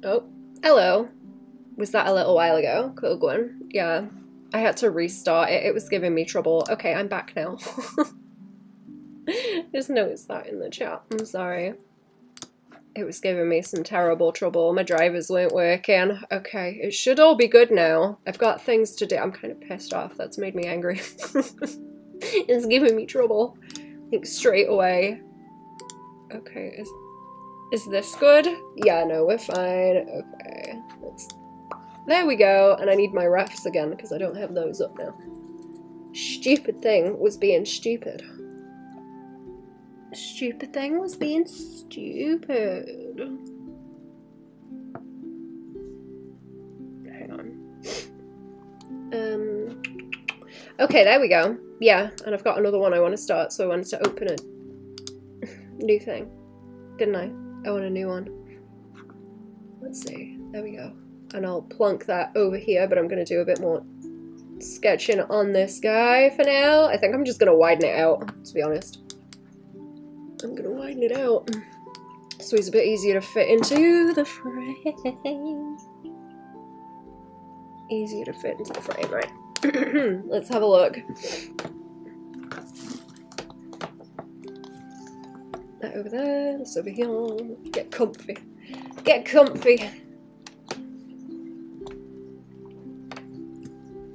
Oh, hello. Was that a little while ago? Cool one. Yeah, I had to restart it. It was giving me trouble. Okay, I'm back now. Just noticed that in the chat. I'm sorry. It was giving me some terrible trouble. My drivers weren't working. Okay, it should all be good now. I've got things to do. I'm kind of pissed off. That's made me angry. It's giving me trouble. Like, straight away. Okay, is this good? Yeah, no, we're fine. Okay, there we go. And I need my refs again because I don't have those up now. Stupid thing was being stupid. Stupid thing was being stupid. Hang on. Okay, there we go. Yeah, and I've got another one I want to start, so I wanted to open a new thing. Didn't I? I want a new one. Let's see. There we go. And I'll plunk that over here, but I'm going to do a bit more sketching on this guy for now. I think I'm just going to widen it out, to be honest. I'm going to widen it out so he's a bit easier to fit into the frame. Easier to fit into the frame, right? Let's have a look. That over there, this over here. Get comfy. Get comfy.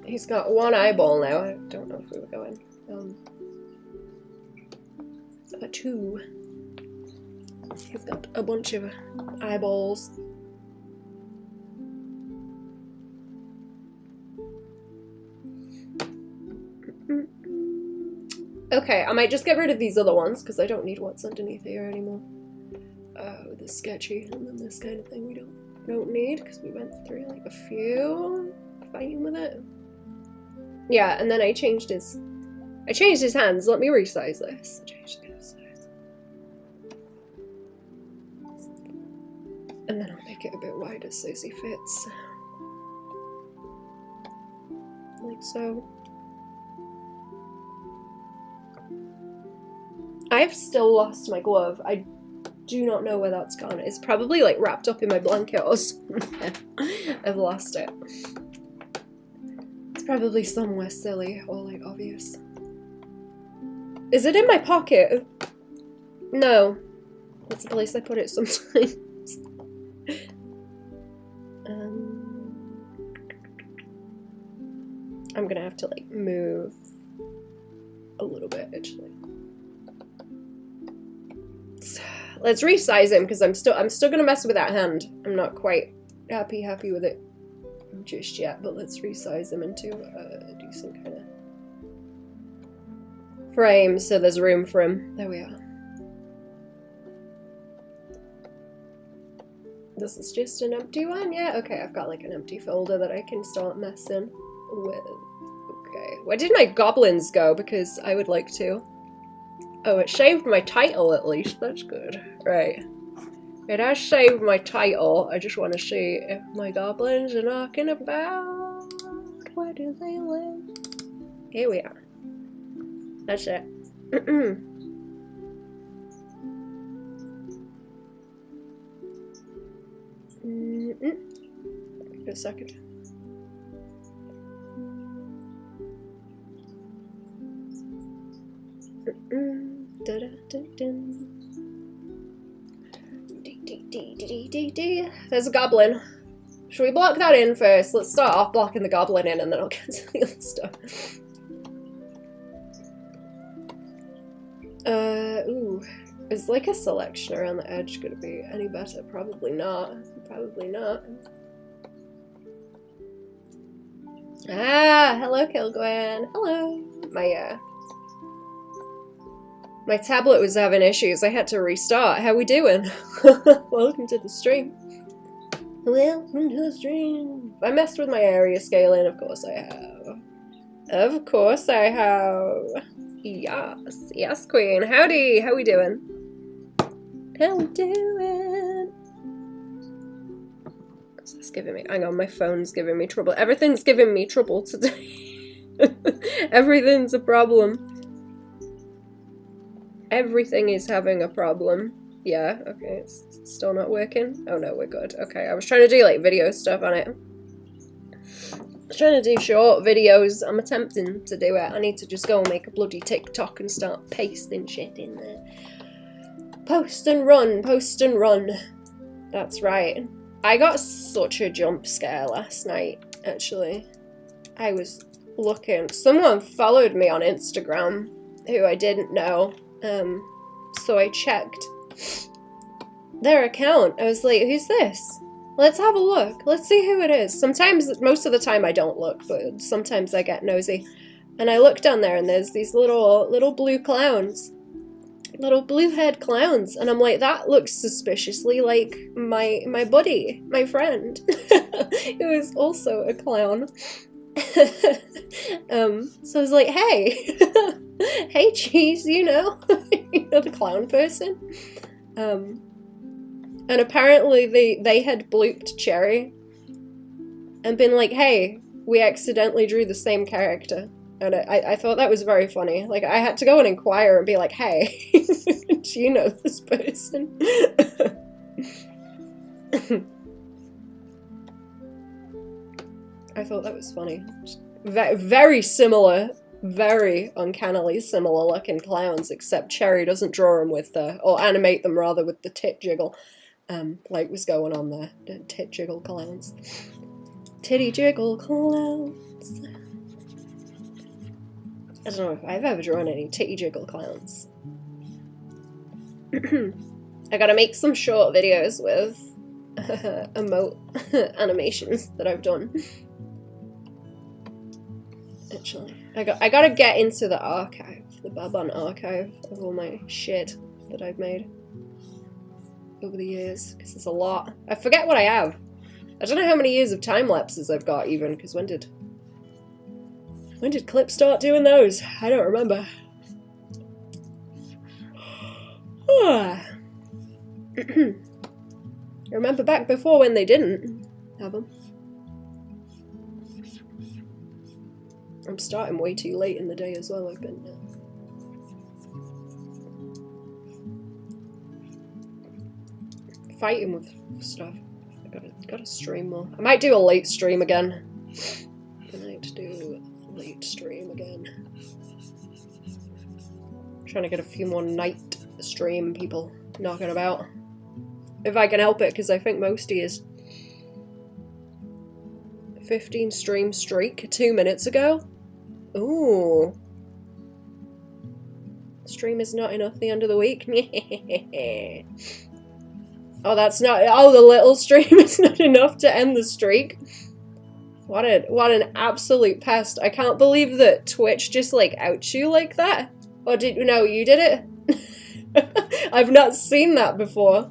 He's got one eyeball now. I don't know if we were going. Two. He's got a bunch of eyeballs. Okay, I might just get rid of these other ones because I don't need what's underneath here anymore. The sketchy and then this kind of thing we don't need because we went through like a few fighting with it. Yeah, and then I changed his hands. Let me resize this. And then I'll make it a bit wider so he fits. Like so. I've still lost my glove. I do not know where that's gone. It's probably like wrapped up in my blanket or something. I've lost it. It's probably somewhere silly or like obvious. Is it in my pocket? No. That's the place I put it sometimes. I'm gonna have to like move a little bit actually. Let's resize him because I'm still gonna mess with that hand. I'm not quite happy with it just yet, but let's resize him into a decent kind of frame so there's room for him. There we are. This is just an empty one? Yeah, okay, I've got like an empty folder that I can start messing with. Okay, where did my goblins go? Because I would like to. Oh, it saved my title at least. That's good. Right. It has saved my title. I just want to see if my goblins are knocking about. Where do they live? Here we are. That's it. Wait a second. There's a goblin. Should we block that in first? Let's start off blocking the goblin in and then I'll get to the other stuff. Ooh. Is like a selection around the edge gonna be any better? Probably not. Probably not. Ah, hello Kilgwen. Hello. My tablet was having issues. I had to restart. How we doing? Welcome to the stream. Welcome to the stream. I messed with my area scaling. Of course I have. Of course I have. Yes. Yes, queen. Howdy. How we doing? How we doing? It's giving me... Hang on, my phone's giving me trouble. Everything's giving me trouble today. Everything's a problem. Everything is having a problem. Yeah, okay, it's Still not working? Oh no, we're good. Okay, I was trying to do like video stuff on it. I was trying to do short videos. I'm attempting to do it. I need to just go and make a bloody TikTok and start pasting shit in there. Post and run, post and run. That's right. I got such a jump scare last night, actually. I was looking. Someone followed me on Instagram who I didn't know. So I checked their account. I was like, who's this? Let's have a look. Let's see who it is. Sometimes, most of the time I don't look, but sometimes I get nosy. And I look down there and there's these little blue clowns. Little blue-haired clowns. And I'm like, that looks suspiciously like my buddy, my friend, who is also a clown. So I was like, hey, hey Cheese, you know, you know, the clown person. And apparently they had blooped Cherry and been like, hey, we accidentally drew the same character. And I thought that was very funny. Like, I had to go and inquire and be like, hey, do you know this person? I thought that was funny. Very similar, very uncannily similar looking clowns, except Cherry doesn't draw them with the, or animate them rather with the tit jiggle, like was going on there. The tit jiggle clowns. Titty jiggle clowns. I don't know if I've ever drawn any titty jiggle clowns. I gotta make some short videos with emote animations that I've done. Actually, I gotta get into the archive, the Baban archive of all my shit that I've made over the years, because there's a lot. I forget what I have. I don't know how many years of time lapses I've got even, because when did Clip start doing those? I don't remember. I remember back before when they didn't have them. I'm starting way too late in the day as well, I've been fighting with stuff. I gotta stream more. I might do a late stream again. I might do a late stream again. I'm trying to get a few more night stream people knocking about. If I can help it, because I think Mosty is 15 stream streak 2 minutes ago. Ooh. Stream is not enough the end of the week. Oh, that's not. Oh, the little stream is not enough to end the streak. What an absolute pest. I can't believe that Twitch just like outs you like that. Or did no, you did it? I've not seen that before.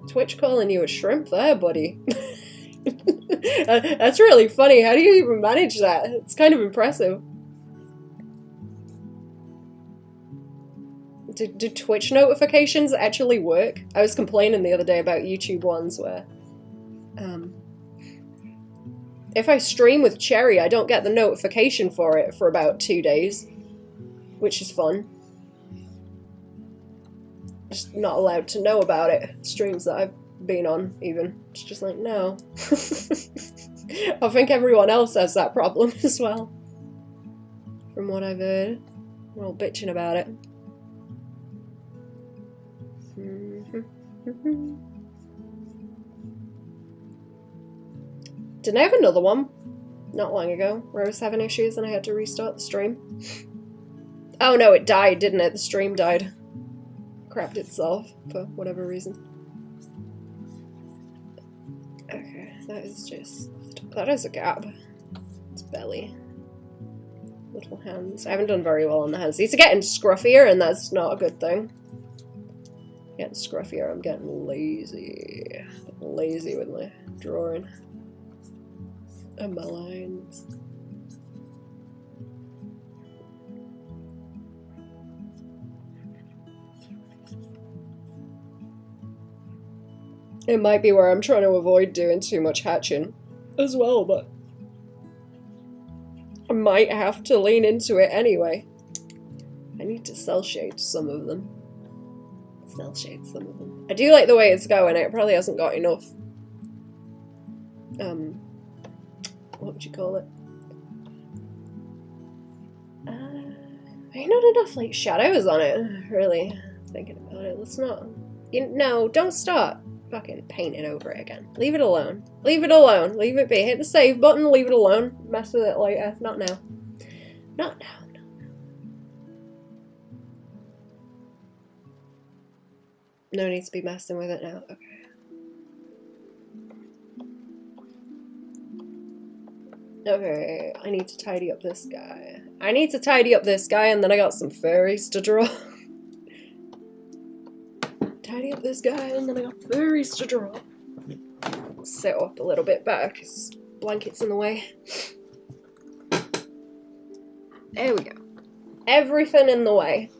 Twitch calling you a shrimp there, buddy. That's really funny. How do you even manage that? It's kind of impressive. Do Twitch notifications actually work? I was complaining the other day about YouTube ones where if I stream with Cherry, I don't get the notification for it for about 2 days, which is fun. Just not allowed to know about it. Streams that I've been on, even. It's just like, no. I think everyone else has that problem as well. From what I've heard. We're all bitching about it. Didn't I have another one not long ago where I was having issues and I had to restart the stream? Oh no, it died, didn't it? The stream died. Crapped itself for whatever reason. Okay, that is a gap. It's belly. Little hands. I haven't done very well on the hands. These are getting scruffier and that's not a good thing. Getting scruffier, I'm getting lazy. Lazy with my drawing. And my lines. It might be where I'm trying to avoid doing too much hatching as well, but I might have to lean into it anyway. I need to cel shade some of them. Still shades some of them. I do like the way it's going. It probably hasn't got enough. What would you call it? Ain't not enough like shadows on it. Really thinking about it. Let's not. No, don't start fucking painting over it again. Leave it alone. Leave it alone. Leave it be. Hit the save button. Leave it alone. Mess with it later. Not now. Not now. No need to be messing with it now. Okay. Okay, I need to tidy up this guy. I need to tidy up this guy, and then I got some furries to draw. Tidy up this guy, and then I got furries to draw. Sit up a little bit better, because blanket's in the way. There we go. Everything in the way.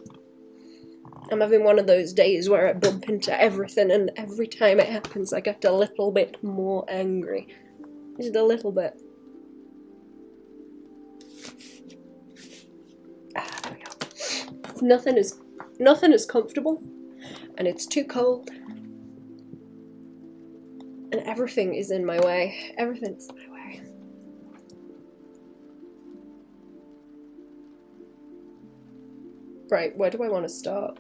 I'm having one of those days where I bump into everything, and every time it happens I get a little bit more angry. Just a little bit. There we go. Nothing is comfortable, and it's too cold, and everything is in my way. Everything's in my way. Right, where do I want to start?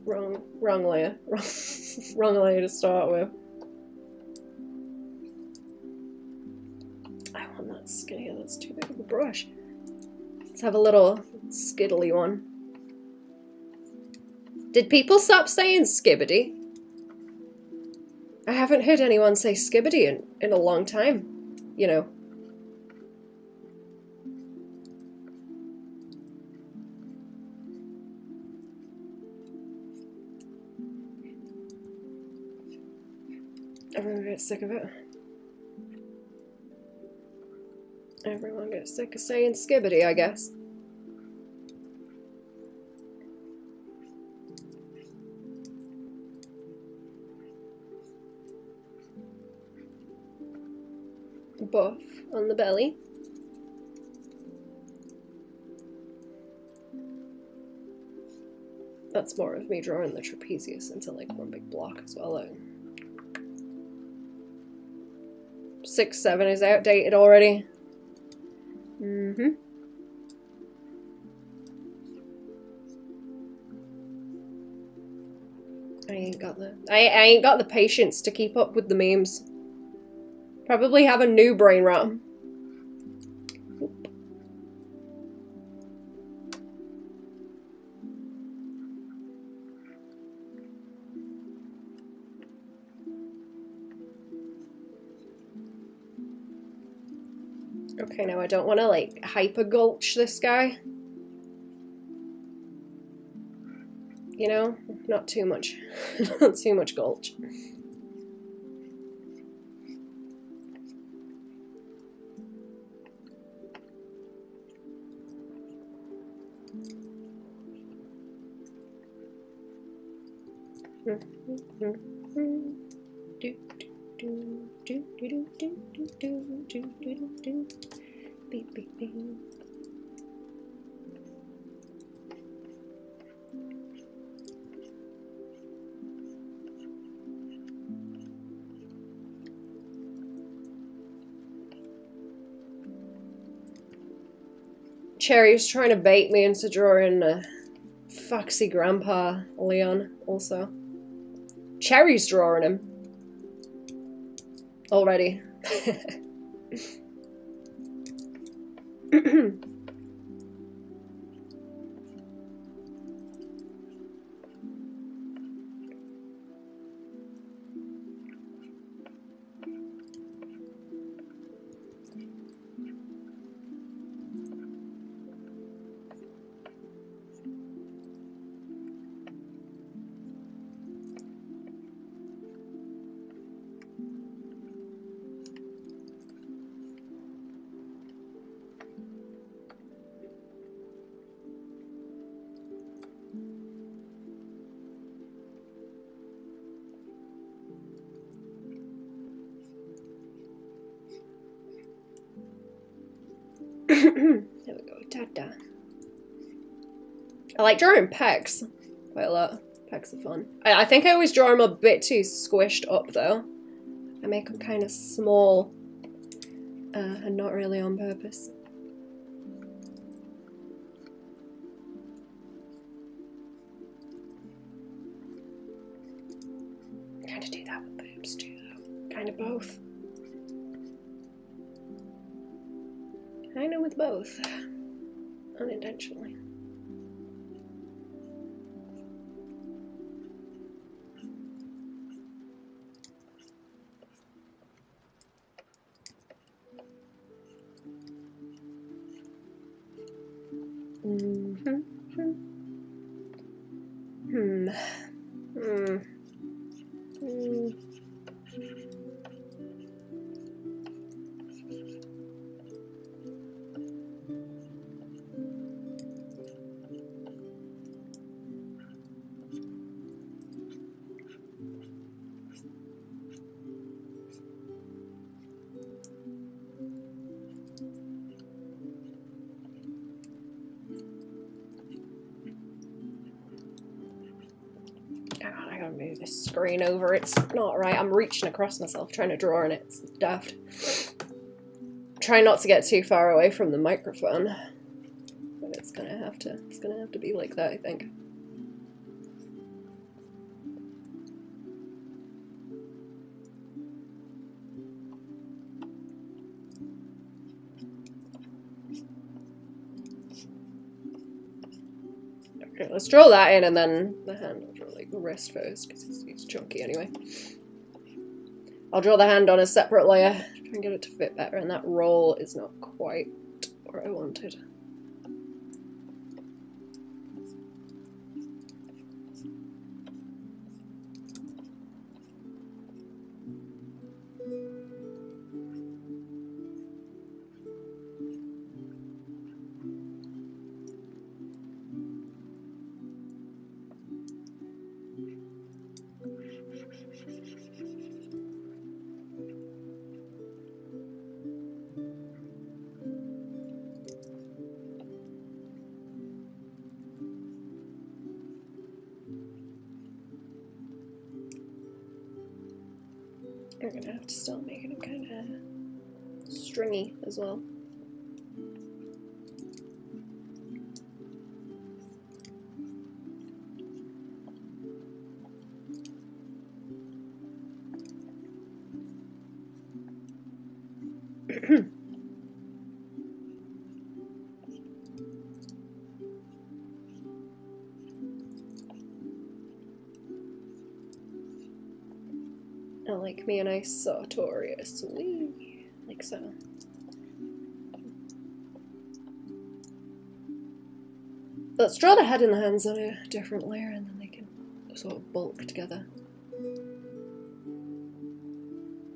Wrong layer. Wrong layer to start with. I want that skinnier, that's too big of a brush. Let's have a little skiddly one. Did people stop saying skibbity? I haven't heard anyone say skibbity in a long time, you know. Everyone gets sick of it. Everyone gets sick of saying skibbity, I guess. Buff on the belly. That's more of me drawing the trapezius into like one big block as well. 6-7 is outdated already. I ain't got the patience to keep up with the memes. Probably have a new brain rot. Okay, now I don't want to like hyper gulch this guy. You know, not too much, not too much gulch. Beep, beep, beep. Cherry's trying to bait me into drawing Foxy Grandpa Leon also. Cherry's drawing him. Already. There we go, ta-da. I like drawing pecs quite a lot. Pecs are fun. I think I always draw them a bit too squished up though. I make them kind of small and not really on purpose. Kind of do that with boobs too though. Kind of both. Kind of with both. Unintentionally. I gotta move this screen over. It's not right. I'm reaching across myself trying to draw and it's daft. Try not to get too far away from the microphone. But it's gonna have to be like that, I think. Okay, let's draw that in and then the hand. I'll draw like the wrist first because it's chunky anyway. I'll draw the hand on a separate layer, try and get it to fit better, and that roll is not quite where I wanted. You're gonna have to start making it kind of stringy as well. I like me a nice sartorius, wee, like so. Let's draw the head and the hands on a different layer and then they can sort of bulk together.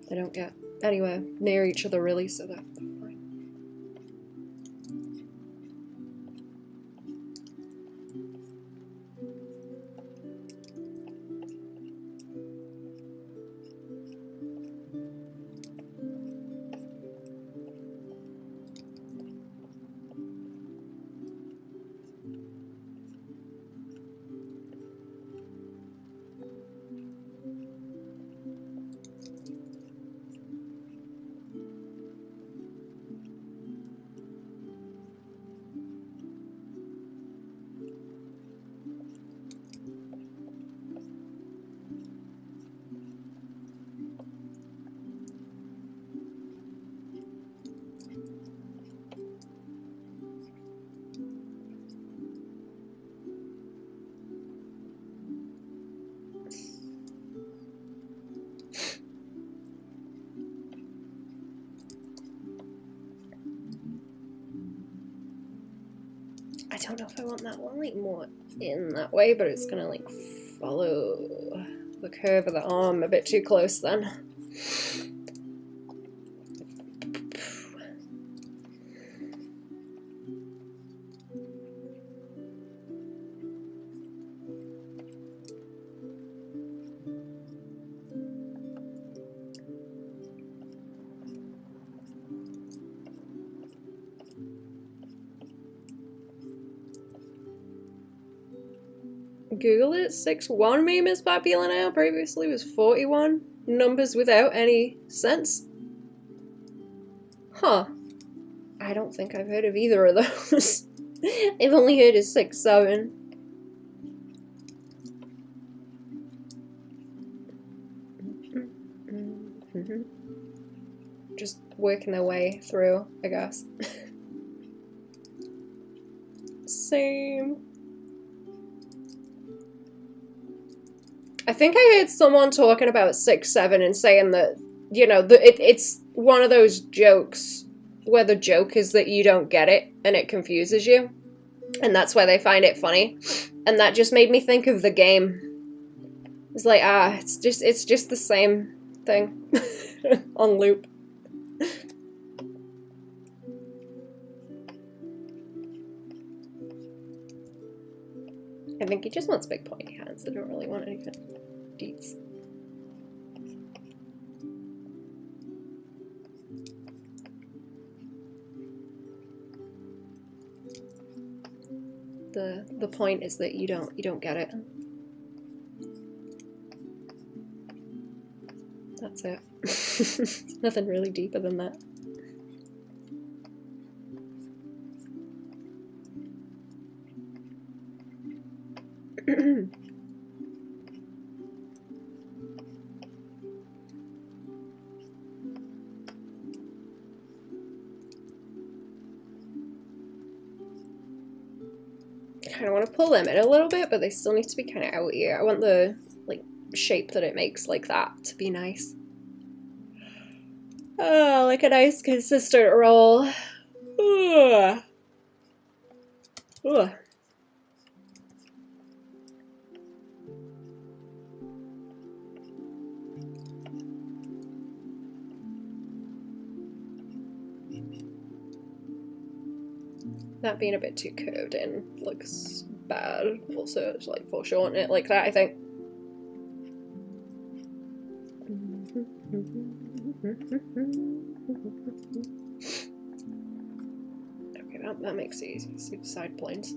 They don't get anywhere near each other really, so they're fine. I don't know if I want that one like more in that way, but it's gonna like follow the curve of the arm a bit too close then. Google it. 6'1" meme is popular now. Previously was 41. Numbers without any sense. Huh. I don't think I've heard of either of those. I've only heard of 6'7". Just working their way through, I guess. Same. I think I heard someone talking about 6'7" and saying that, you know, it's one of those jokes where the joke is that you don't get it and it confuses you. And that's why they find it funny. And that just made me think of the game. It's like, it's just the same thing on loop. I think he just wants big pointy hands. I don't really want anything deets. The point is that you don't get it. That's it. Nothing really deeper than that. I kind of want to pull them in a little bit, but they still need to be kind of out here. I want the like shape that it makes like that to be nice. Oh, like a nice consistent roll. Ugh. Ugh. That being a bit too curved in looks bad. Also, it's like foreshorten it like that, I think. Okay, that makes it easy. See the side planes.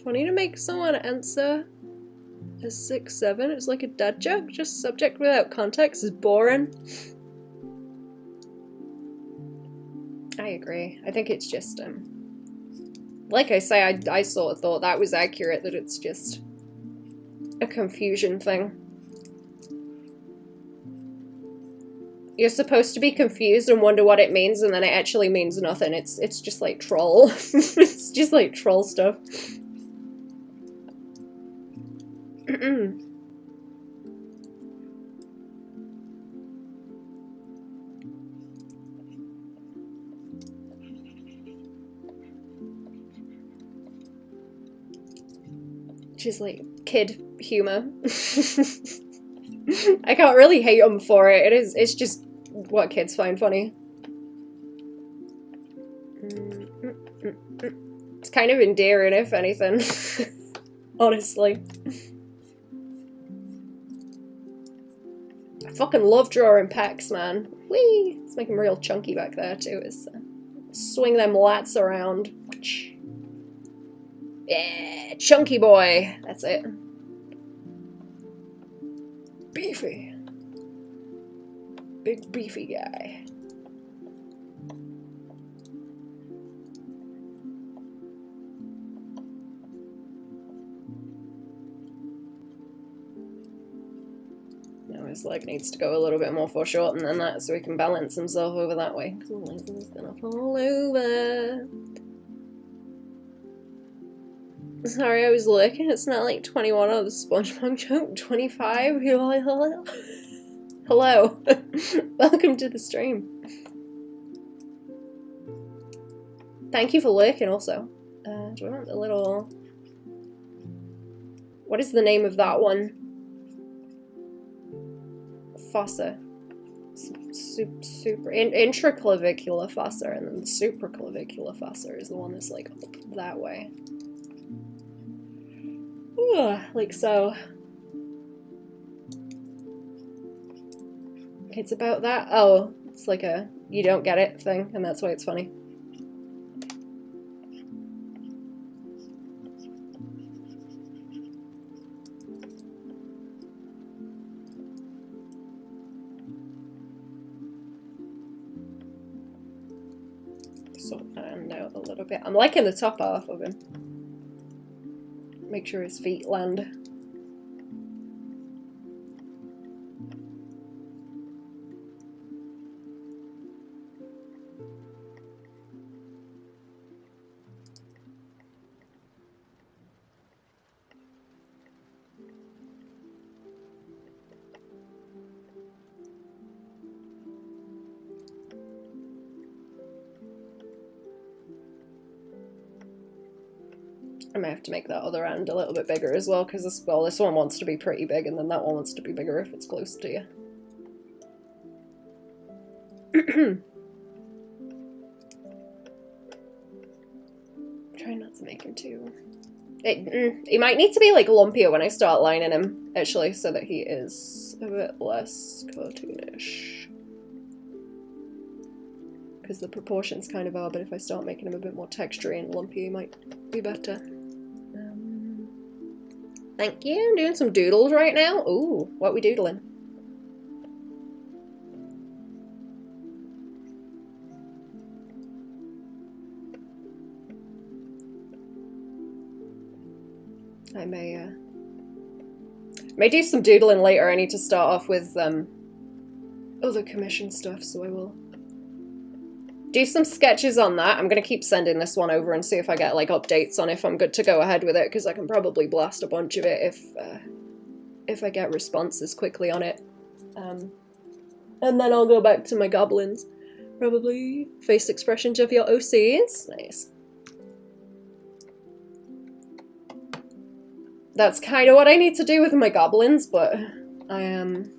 Funny to make someone answer a 6'7". It's like a dad joke. Just subject without context is boring. I agree. I think it's just like I say, I sort of thought that was accurate, that it's just a confusion thing. You're supposed to be confused and wonder what it means, and then it actually means nothing. It's just like troll. It's just like troll stuff. Just like kid humor. I can't really hate them for it. It's just what kids find funny. It's kind of endearing, if anything. Honestly. I fucking love drawing packs, man. Whee! Let's make them real chunky back there, too. Swing them lats around. Yeah, chunky boy. That's it. Beefy. Big beefy guy. Now his leg needs to go a little bit more foreshortened than that so he can balance himself over that way. Because otherwise he's gonna fall over. Sorry, I was looking. It's not like 21 on the SpongeBob joke. 25? Hello? Hello. Welcome to the stream. Thank you for lurking also. Do I want the little... What is the name of that one? Fossa. intraclavicular fossa, and then the supraclavicular fossa is the one that's like up that way. Ooh, like so. It's about that. Oh, it's like a you don't get it thing, and that's why it's funny. Sort that end out a little bit. I'm liking the top half of him. Make sure his feet land. I may have to make that other end a little bit bigger as well, because this one wants to be pretty big, and then that one wants to be bigger if it's close to you. Try not to make him too... He might need to be like lumpier when I start lining him, actually, so that he is a bit less cartoonish. Because the proportions kind of are, but if I start making him a bit more textury and lumpy, he might be better. Thank you. I'm doing some doodles right now. Ooh, what are we doodling? I may do some doodling later. I need to start off with other commission stuff, so I will do some sketches on that. I'm going to keep sending this one over and see if I get like updates on if I'm good to go ahead with it, because I can probably blast a bunch of it if I get responses quickly on it. And then I'll go back to my goblins. Probably face expressions of your OCs. Nice. That's kind of what I need to do with my goblins, but I'm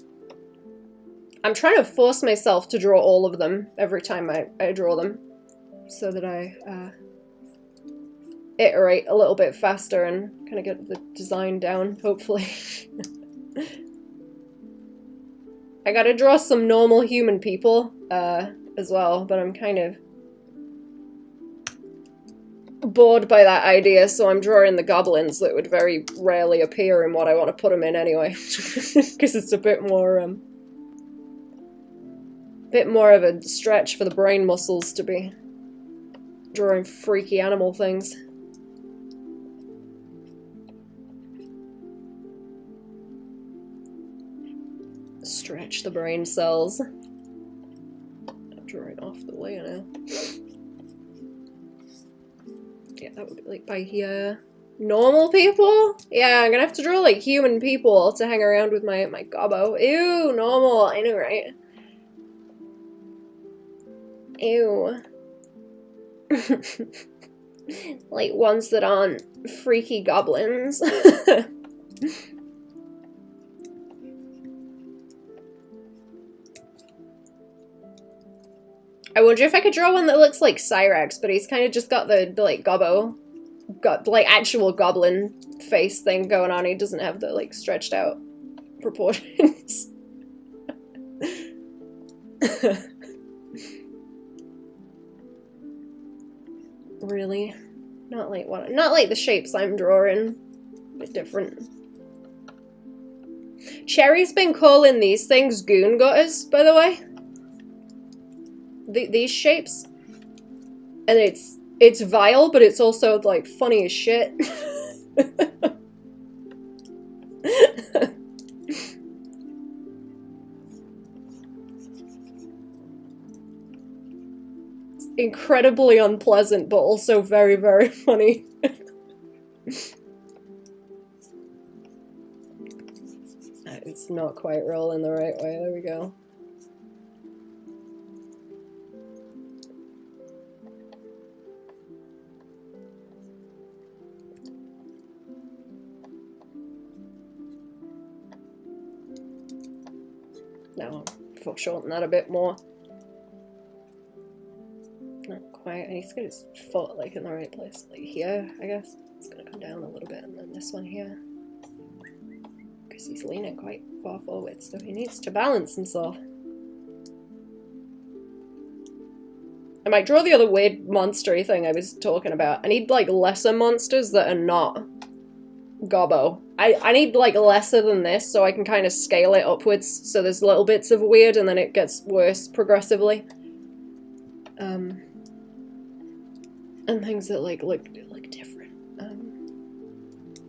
trying to force myself to draw all of them every time I draw them, so that I iterate a little bit faster and kind of get the design down, hopefully. I gotta draw some normal human people as well, but I'm kind of bored by that idea, so I'm drawing the goblins that would very rarely appear in what I want to put them in anyway, because it's a bit more of a stretch for the brain muscles to be drawing freaky animal things. Stretch the brain cells. I'm drawing off the layer now. Yeah, that would be like by here. Normal people? Yeah, I'm gonna have to draw like human people to hang around with my gobbo. Ew, normal, I know, right? Ew. Like ones that aren't freaky goblins. I wonder if I could draw one that looks like Cyrax, but he's kind of just got the like gobbo, got like actual goblin face thing going on. He doesn't have the like stretched out proportions. Really? Not like the shapes I'm drawing. A bit different. Cherry's been calling these things goon gutters, by the way. These shapes. And it's vile, but it's also like funny as shit. Incredibly unpleasant, but also very, very funny. It's not quite rolling the right way. There we go. Now I'm foreshorten that a bit more. Not quite. And he's got his foot like in the right place, like here, I guess. It's gonna come down a little bit, and then this one here. Because he's leaning quite far forward, so he needs to balance himself. I might draw the other weird monstery thing I was talking about. I need like lesser monsters that are not gobbo. I need like lesser than this so I can kind of scale it upwards so there's little bits of weird and then it gets worse progressively. And things that like look different.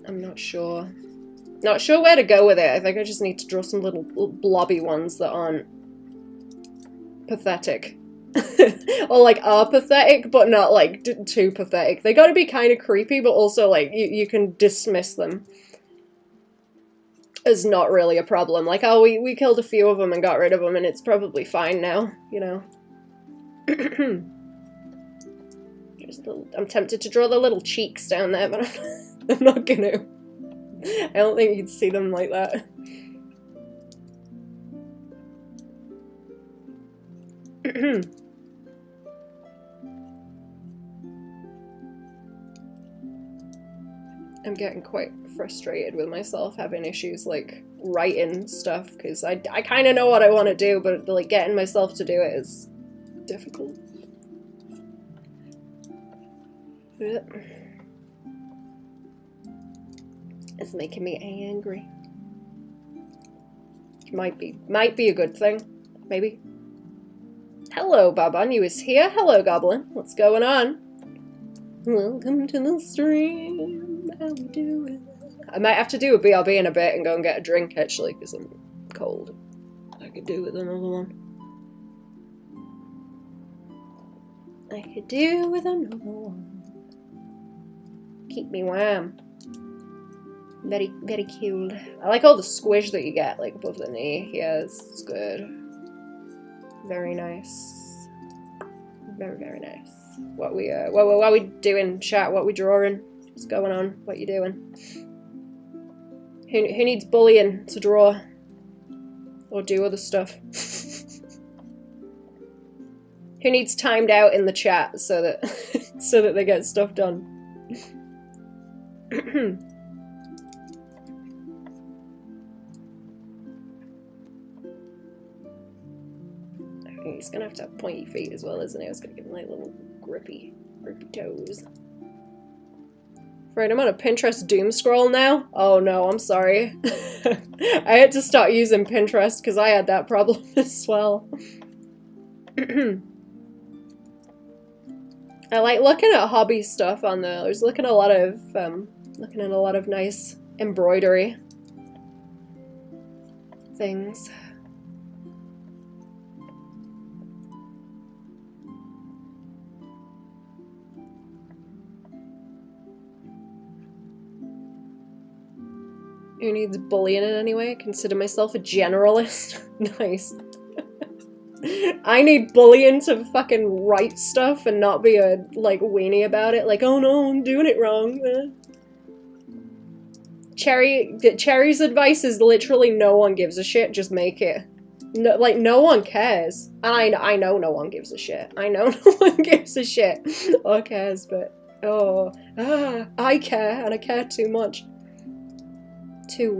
I'm not sure. Not sure where to go with it. I think I just need to draw some little blobby ones that aren't pathetic. Or like are pathetic, but not like too pathetic. They gotta be kind of creepy, but also like you can dismiss them as not really a problem. Like, oh, we killed a few of them and got rid of them, and it's probably fine now, you know. I'm tempted to draw the little cheeks down there, but I'm not gonna. I don't think you'd see them like that. I'm getting quite frustrated with myself having issues like writing stuff because I kind of know what I want to do, but like getting myself to do it is difficult. It's making me angry. Might be a good thing, maybe. Hello, Baban, you is here. Hello, Goblin. What's going on? Welcome to the stream. How we doing? I might have to do a BRB in a bit and go and get a drink, actually, because I'm cold. I could do with another one. I could do with another one. Keep me warm. Very, very cute. I like all the squish that you get, like, above the knee. Yeah, it's good. Very nice. Very, very nice. What we doing, chat? What we drawing? What's going on? What you doing? Who needs bullying to draw? Or do other stuff? Who needs timed out in the chat so that so that they get stuff done? He's gonna have to have pointy feet as well, isn't he? I was gonna give him like little grippy toes. Right, I'm on a Pinterest doom scroll now. Oh no, I'm sorry. I had to start using Pinterest because I had that problem as well. I like looking at hobby stuff on there. I was looking at a lot of nice embroidery things. Who needs bullying in any way? Consider myself a generalist. Nice. I need bullying to fucking write stuff and not be a, like, weenie about it. Like, oh no, I'm doing it wrong. Cherry's advice is literally no one gives a shit, just make it. No, like, no one cares. And I know no one gives a shit. I know no one gives a shit or cares, but, I care, and I care too much. Too,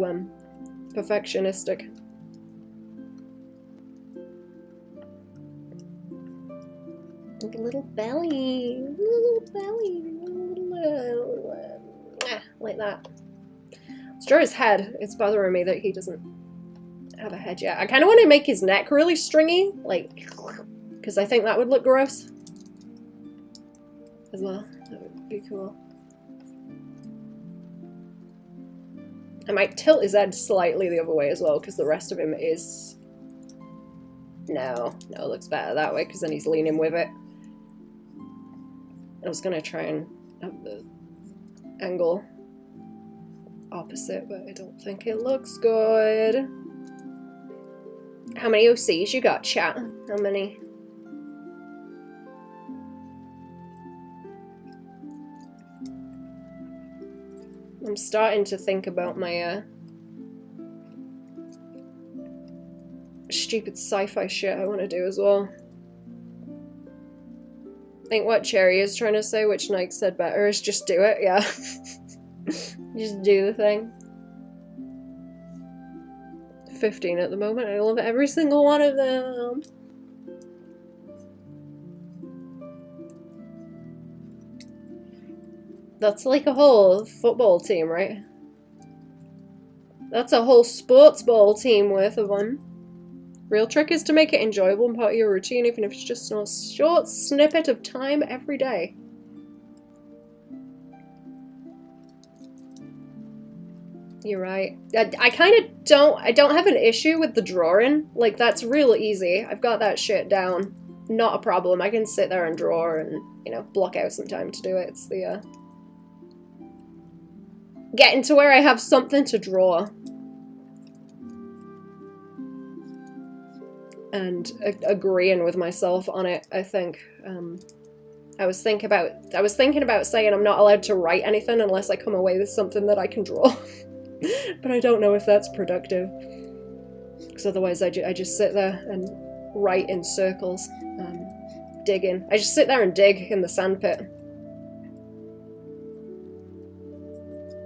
perfectionistic. Little belly, like that. Let's draw his head. It's bothering me that he doesn't have a head yet. I kind of want to make his neck really stringy, like, because I think that would look gross as well. That would be cool. I might tilt his head slightly the other way as well, because the rest of him is... No, it looks better that way, because then he's leaning with it. I was going to try and have the angle opposite, but I don't think it looks good. How many OCs you got, chat? How many? I'm starting to think about my stupid sci-fi shit I want to do as well. I think what Cherry is trying to say, which Nike said better, is just do it, yeah. Just do the thing. 15 at the moment. I love every single one of them. That's like a whole football team, right? That's a whole sports ball team worth of one. Real trick is to make it enjoyable and part of your routine, even if it's just a short snippet of time every day. You're right. I kind of don't have an issue with the drawing. Like, that's real easy. I've got that shit down. Not a problem. I can sit there and draw and, you know, block out some time to do it. It's the, getting to where I have something to draw. And agreeing with myself on it, I think. I was thinking about saying I'm not allowed to write anything unless I come away with something that I can draw. But I don't know if that's productive. Because otherwise I just sit there and write in circles, digging. I just sit there and dig in the sandpit.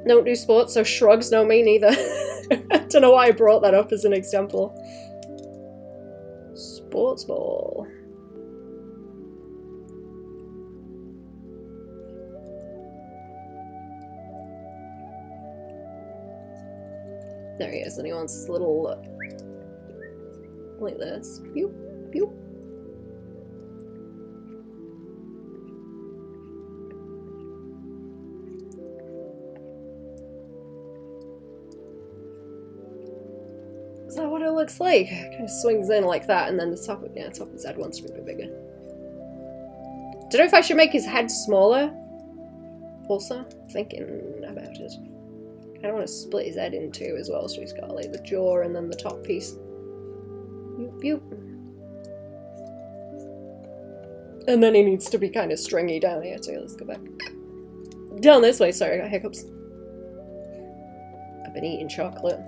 Don't do sports, so shrugs, no me neither. I don't know why I brought that up as an example. Sports ball. There he is, and he wants this little like this. Pew, pew. Is that what it looks like? It kind of swings in like that, and then the top of, top of his head wants to be a bit bigger. Don't know if I should make his head smaller. Also, thinking about it. I don't want to split his head in two as well, so he's got like the jaw and then the top piece. Yoop, yoop. And then he needs to be kind of stringy down here too. Let's go back. Down this way, sorry, I got hiccups. I've been eating chocolate.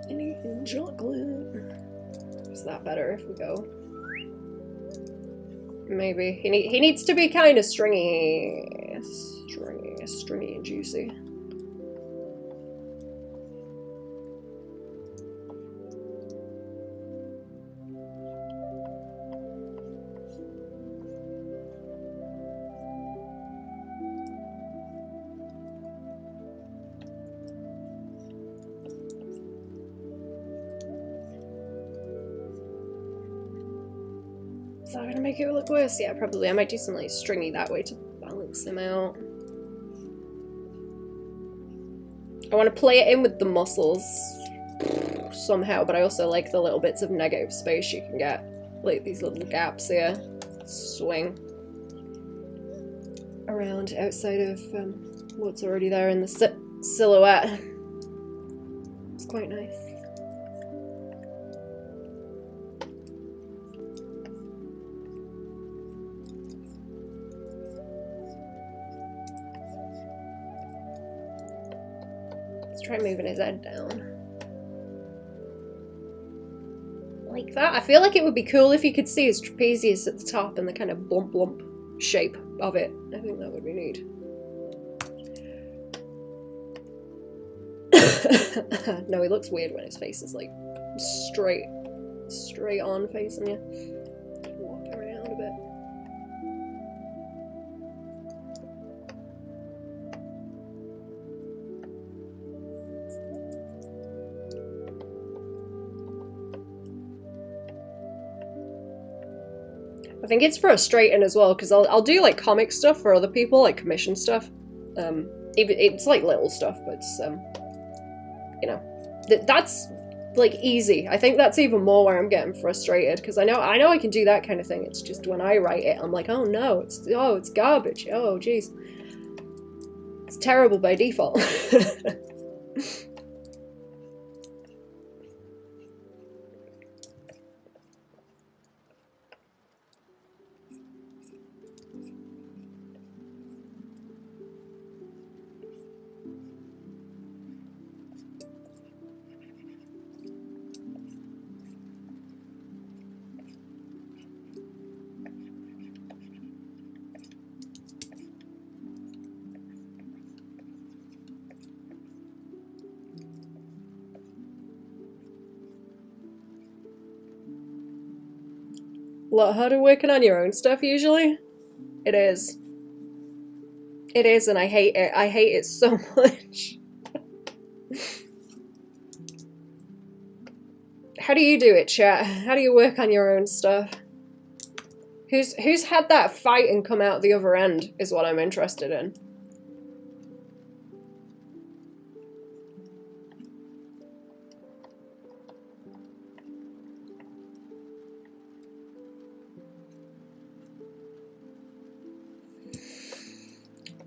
Been eating chocolate. Is that better if we go? Maybe. He needs to be kind of stringy. Stringy and juicy. Is that gonna make it look worse? Yeah, probably. I might do something like stringy that way to balance him out. I want to play it in with the muscles somehow, but I also like the little bits of negative space you can get. Like these little gaps here. Swing around outside of what's already there in the silhouette. It's quite nice. Try moving his head down. Like that. I feel like it would be cool if you could see his trapezius at the top and the kind of blump shape of it. I think that would be neat. No, he looks weird when his face is like straight on facing you. Walk around a bit. I think it's frustrating as well, because I'll do like comic stuff for other people, like commission stuff. It's like little stuff, but it's, you know, that's like easy. I think that's even more where I'm getting frustrated, because I know I can do that kind of thing. It's just when I write it, I'm like, oh no, it's garbage. Oh jeez, it's terrible by default. A lot harder working on your own stuff usually. It is. It is, and I hate it. I hate it so much. How do you do it, chat? How do you work on your own stuff? Who's had that fight and come out the other end is what I'm interested in.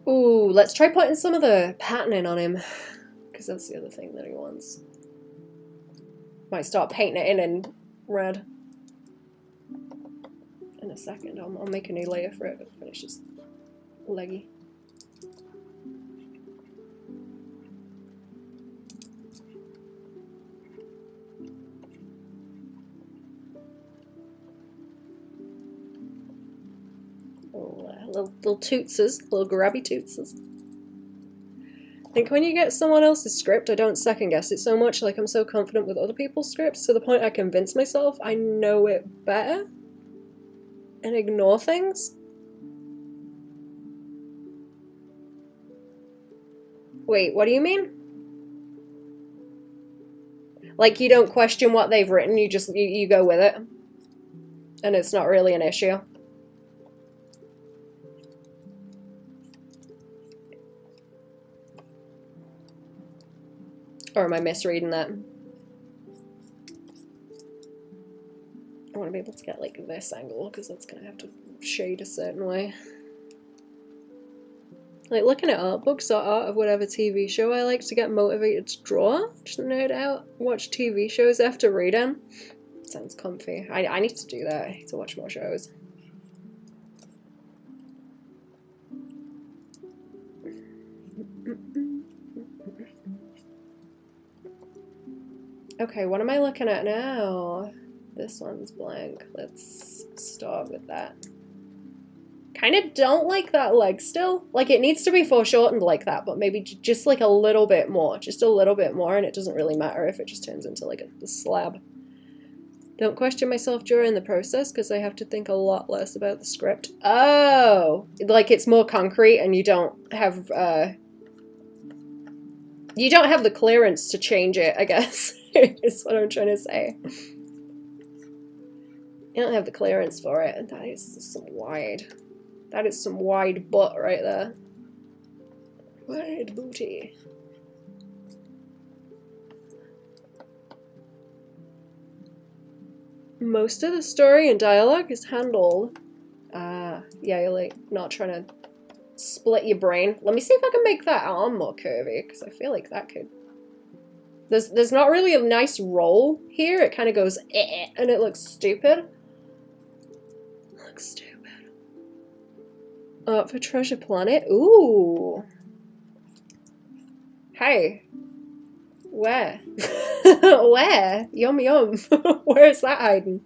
Ooh, let's try putting some of the patterning on him, because that's the other thing that he wants. Might start painting it in red. In a second, I'll make a new layer for it, but finish his leggy. Little tootses, little grabby tootses. I think when you get someone else's script, I don't second guess it so much. Like, I'm so confident with other people's scripts to the point I convince myself I know it better and ignore things. Wait, what do you mean? Like, you don't question what they've written, you go with it. And it's not really an issue. Or am I misreading that? I want to be able to get like this angle because that's going to have to shade a certain way. Like looking at art books or art of whatever TV show I like to get motivated to draw. Just nerd out, watch TV shows after reading. Sounds comfy. I need to do that. I need to watch more shows. Okay, what am I looking at now? This one's blank. Let's start with that. Kind of don't like that leg still. Like, it needs to be foreshortened like that, but maybe just like a little bit more. Just a little bit more, and it doesn't really matter if it just turns into like a slab. Don't question myself during the process, because I have to think a lot less about the script. Oh! Like, it's more concrete, and you don't have the clearance to change it, I guess. Is what I'm trying to say. You don't have the clearance for it, and that is some wide. That is some wide butt right there. Wide booty. Most of the story and dialogue is handled. Yeah, you're like not trying to split your brain. Let me see if I can make that arm more curvy, because I feel like that could. There's not really a nice roll here. It kind of goes and it looks stupid. Looks stupid. Art for Treasure Planet. Ooh. Hey. Where? Where? Yum yum. Where is that hiding?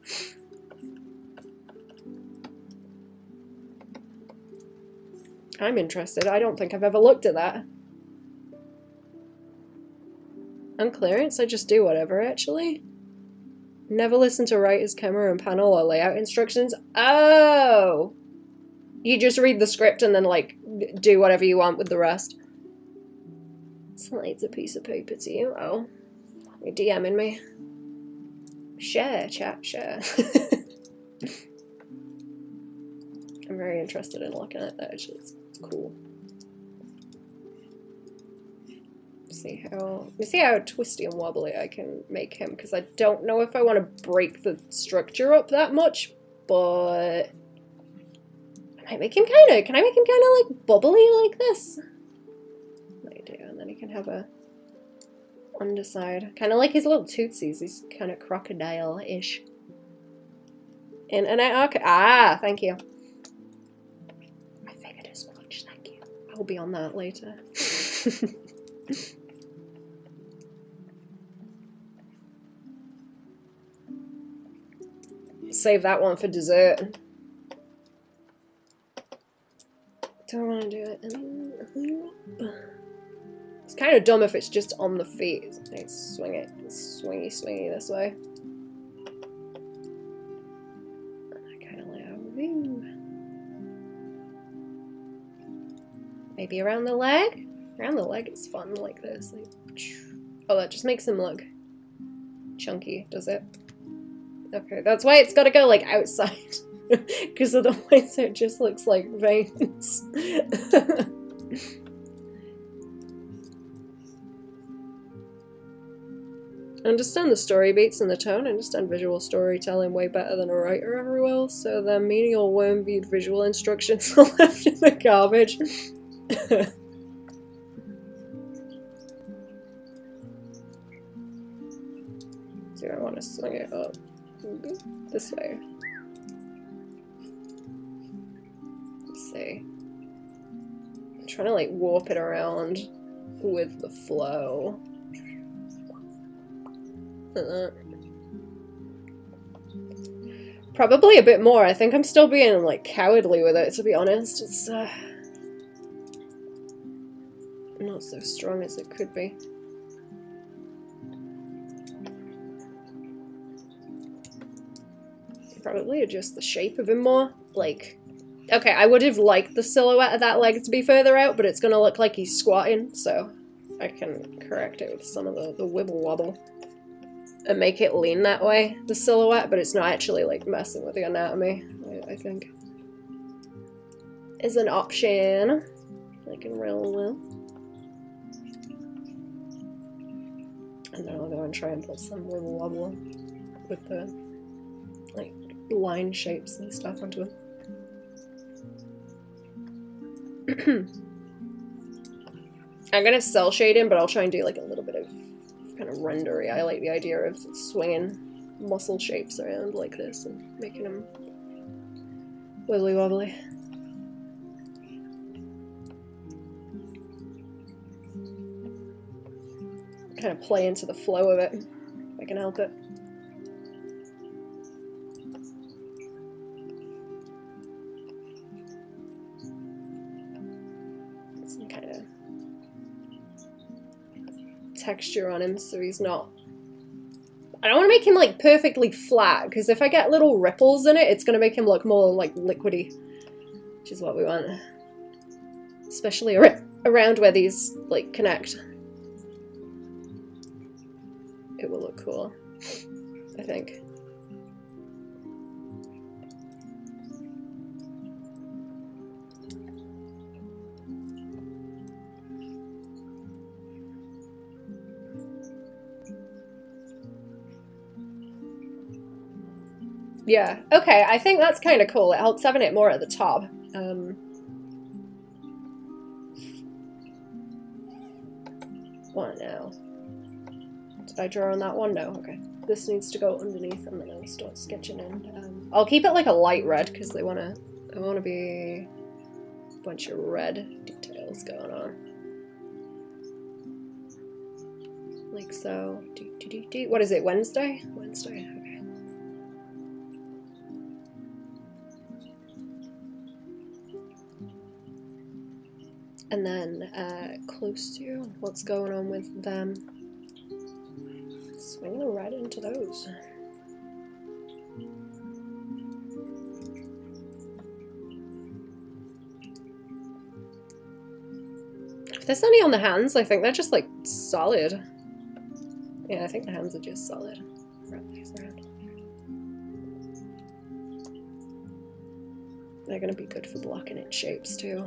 I'm interested. I don't think I've ever looked at that. On clearance, I just do whatever, actually. Never listen to writer's camera and panel or layout instructions. Oh! You just read the script and then, like, do whatever you want with the rest. Slides a piece of paper to you. Oh. You're DMing me. Share, chat, share. I'm very interested in looking at that, actually. It's cool. See how twisty and wobbly I can make him, because I don't know if I want to break the structure up that much, but I might make him kind of, can I make him kind of like bubbly like this? I do, and then he can have a underside, kind of like his little tootsies. He's kind of crocodile-ish. In and out. Ah, thank you. I figured as much. Thank you. I'll be on that later. Save that one for dessert. Don't want to do it. It's kind of dumb if it's just on the feet. Let's swing it. Swingy, swingy this way. I kind Woo! Maybe around the leg? Around the leg is fun like this. Like, oh, that just makes him look chunky, does it? Okay, that's why it's gotta go like outside. Because otherwise it just looks like veins. I understand the story beats and the tone. I understand visual storytelling way better than a writer ever will, so the menial worm-viewed visual instructions are left in the garbage. Do I want to swing it up this way? Let's see. I'm trying to like warp it around with the flow. Probably a bit more. I think I'm still being like cowardly with it, to be honest. It's not so strong as it could be. Probably adjust the shape of him more. Like, okay, I would have liked the silhouette of that leg to be further out, but it's gonna look like he's squatting, so I can correct it with some of the wibble wobble and make it lean that way, the silhouette, but it's not actually like messing with the anatomy, I think. Is an option. I can roll well. And then I'll go and try and put some wibble wobble with the like line shapes and stuff onto it. I'm gonna cell shade him, but I'll try and do like a little bit of kind of rendery. I like the idea of swinging muscle shapes around like this and making them wibbly wobbly. Kind of play into the flow of it, if I can help it. Some kind of texture on him so he's not... I don't want to make him like perfectly flat, because if I get little ripples in it, it's going to make him look more like liquidy, which is what we want. Especially around where these like connect. It will look cool, I think. Yeah, okay, I think that's kind of cool. It helps having it more at the top. What now? Did I draw on that one? No, okay. This needs to go underneath and then I'll start sketching in. I'll keep it like a light red because they wanna be a bunch of red details going on. Like so. What is it, Wednesday? Wednesday, okay. And then close to what's going on with them. Swing the red into those. If there's any on the hands, I think they're just like solid. Yeah, I think the hands are just solid. Wrap these around. They're gonna be good for blocking in shapes too.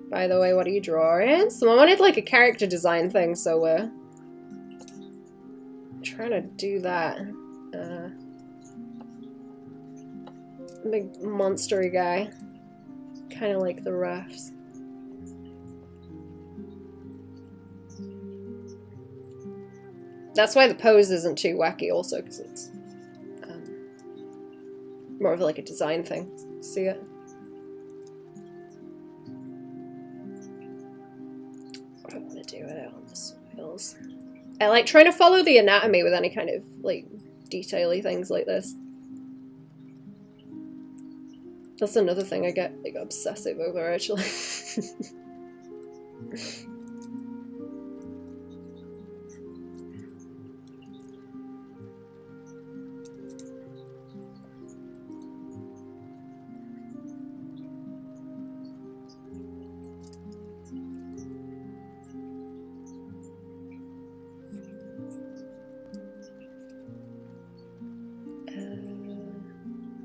By the way, what are you drawing? Someone wanted like a character design thing, so we're trying to do that. Big monstery guy. Kind of like the refs. That's why the pose isn't too wacky also, because it's more of like a design thing. See it? What do I want to do with it on the soils? I like trying to follow the anatomy with any kind of like detail-y things like this. That's another thing I get like obsessive over actually.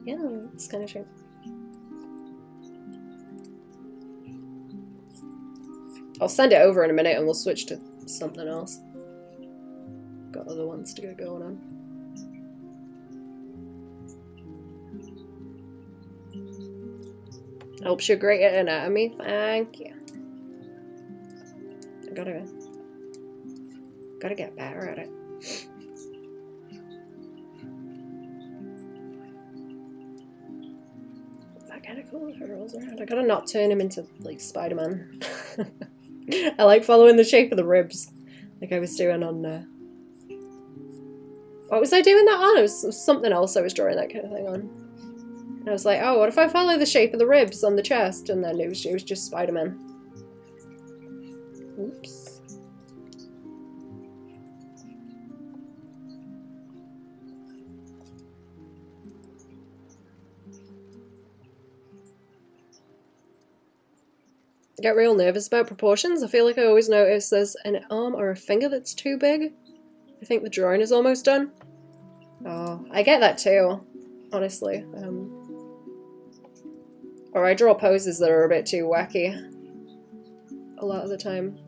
Yeah, this kind of shape. I'll send it over in a minute and we'll switch to something else. Got other ones to get going on. Helps you great at anatomy. Thank you. I gotta get better at it. That kind of cool if it rolls around. I gotta not turn him into like Spider-Man. I like following the shape of the ribs, like I was doing on. What was I doing that on? It was something else I was drawing that kind of thing on. And I was like, oh, what if I follow the shape of the ribs on the chest? And then it was just Spider-Man. Oops. I get real nervous about proportions. I feel like I always notice there's an arm or a finger that's too big. I think the drawing is almost done. Oh, I get that too, honestly. Or I draw poses that are a bit too wacky a lot of the time.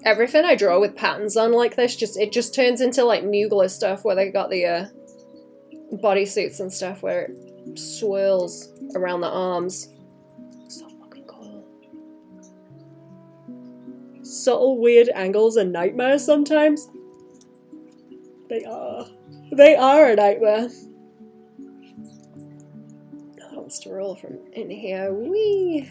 Everything I draw with patterns on like this, it just turns into like Mugler stuff where they got the bodysuits and stuff where it swirls around the arms. So fucking cool. Subtle weird angles and nightmares sometimes. They are a nightmare. To roll from in here. Whee!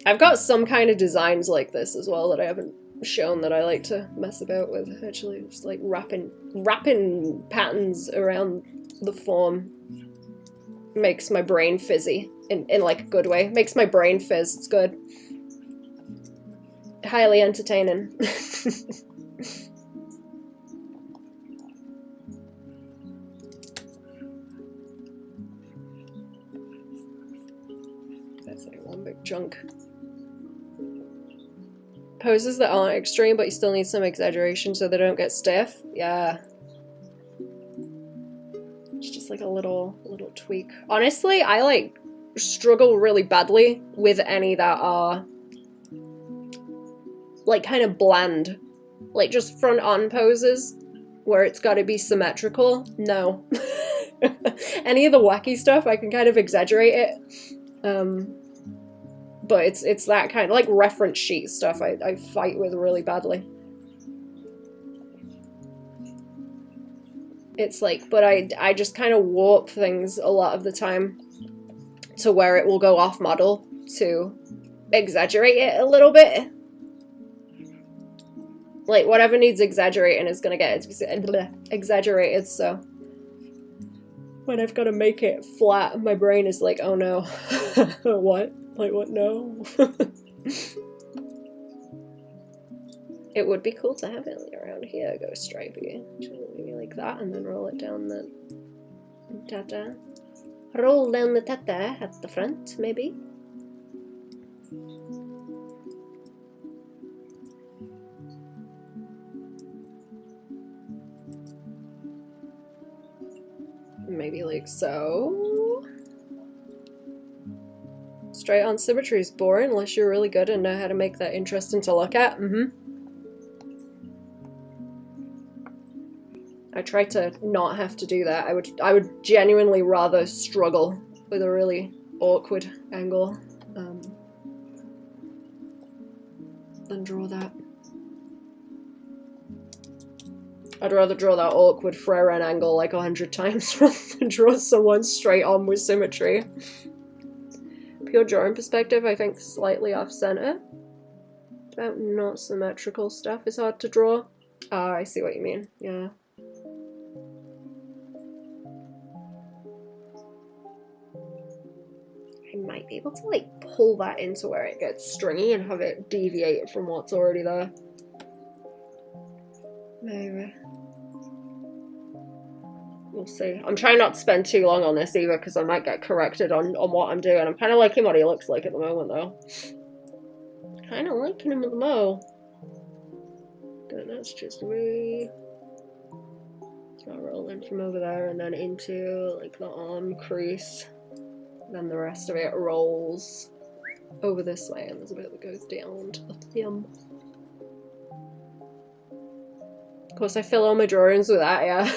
I've got some kind of designs like this as well that I haven't shown that I like to mess about with. Actually, just like wrapping patterns around the form makes my brain fizzy in like a good way. Makes my brain fizz. It's good. Highly entertaining. Junk. Poses that aren't extreme, but you still need some exaggeration so they don't get stiff. Yeah. It's just like a little tweak. Honestly, I like struggle really badly with any that are like kind of bland. Like just front on poses where it's gotta be symmetrical. No. Any of the wacky stuff, I can kind of exaggerate it. But it's that kind of like reference sheet stuff I fight with really badly. It's like, but I just kind of warp things a lot of the time to where it will go off model to exaggerate it a little bit. Like whatever needs exaggerating is gonna get exaggerated, so when I've got to make it flat, my brain is like, oh no. What? Like, what? No. It would be cool to have it like around here, go stripey. Maybe like that, and then roll it down the tata. Roll down the tata at the front, maybe. Maybe like so. Straight on symmetry is boring unless you're really good and know how to make that interesting to look at. I try to not have to do that. I would genuinely rather struggle with a really awkward angle than draw that. I'd rather draw that awkward Freren angle like 100 times rather than draw someone straight on with symmetry. Pure drawing perspective, I think slightly off center. About not symmetrical stuff is hard to draw. Ah, I see what you mean. Yeah. I might be able to like pull that into where it gets stringy and have it deviate from what's already there. Maybe. We'll see. I'm trying not to spend too long on this either because I might get corrected on what I'm doing. I'm kind of liking what he looks like at the moment though. Kind of liking him at the mo. But that's just me. So I'll roll in from over there and then into like the arm crease. Then the rest of it rolls over this way and there's a bit that goes down to the thumb. Of course I fill all my drawings with that, yeah.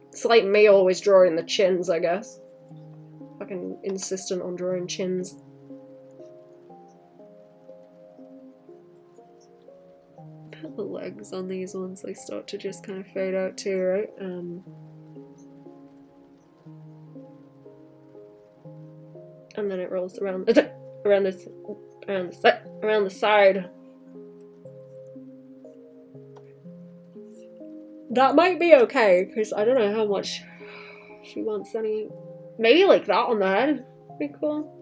It's like me always drawing the chins, I guess. Fucking insistent on drawing chins. Put the legs on these ones, they start to just kind of fade out too, right? And then it rolls around the side. That might be okay, because I don't know how much she wants any. Maybe like that on the head would be cool.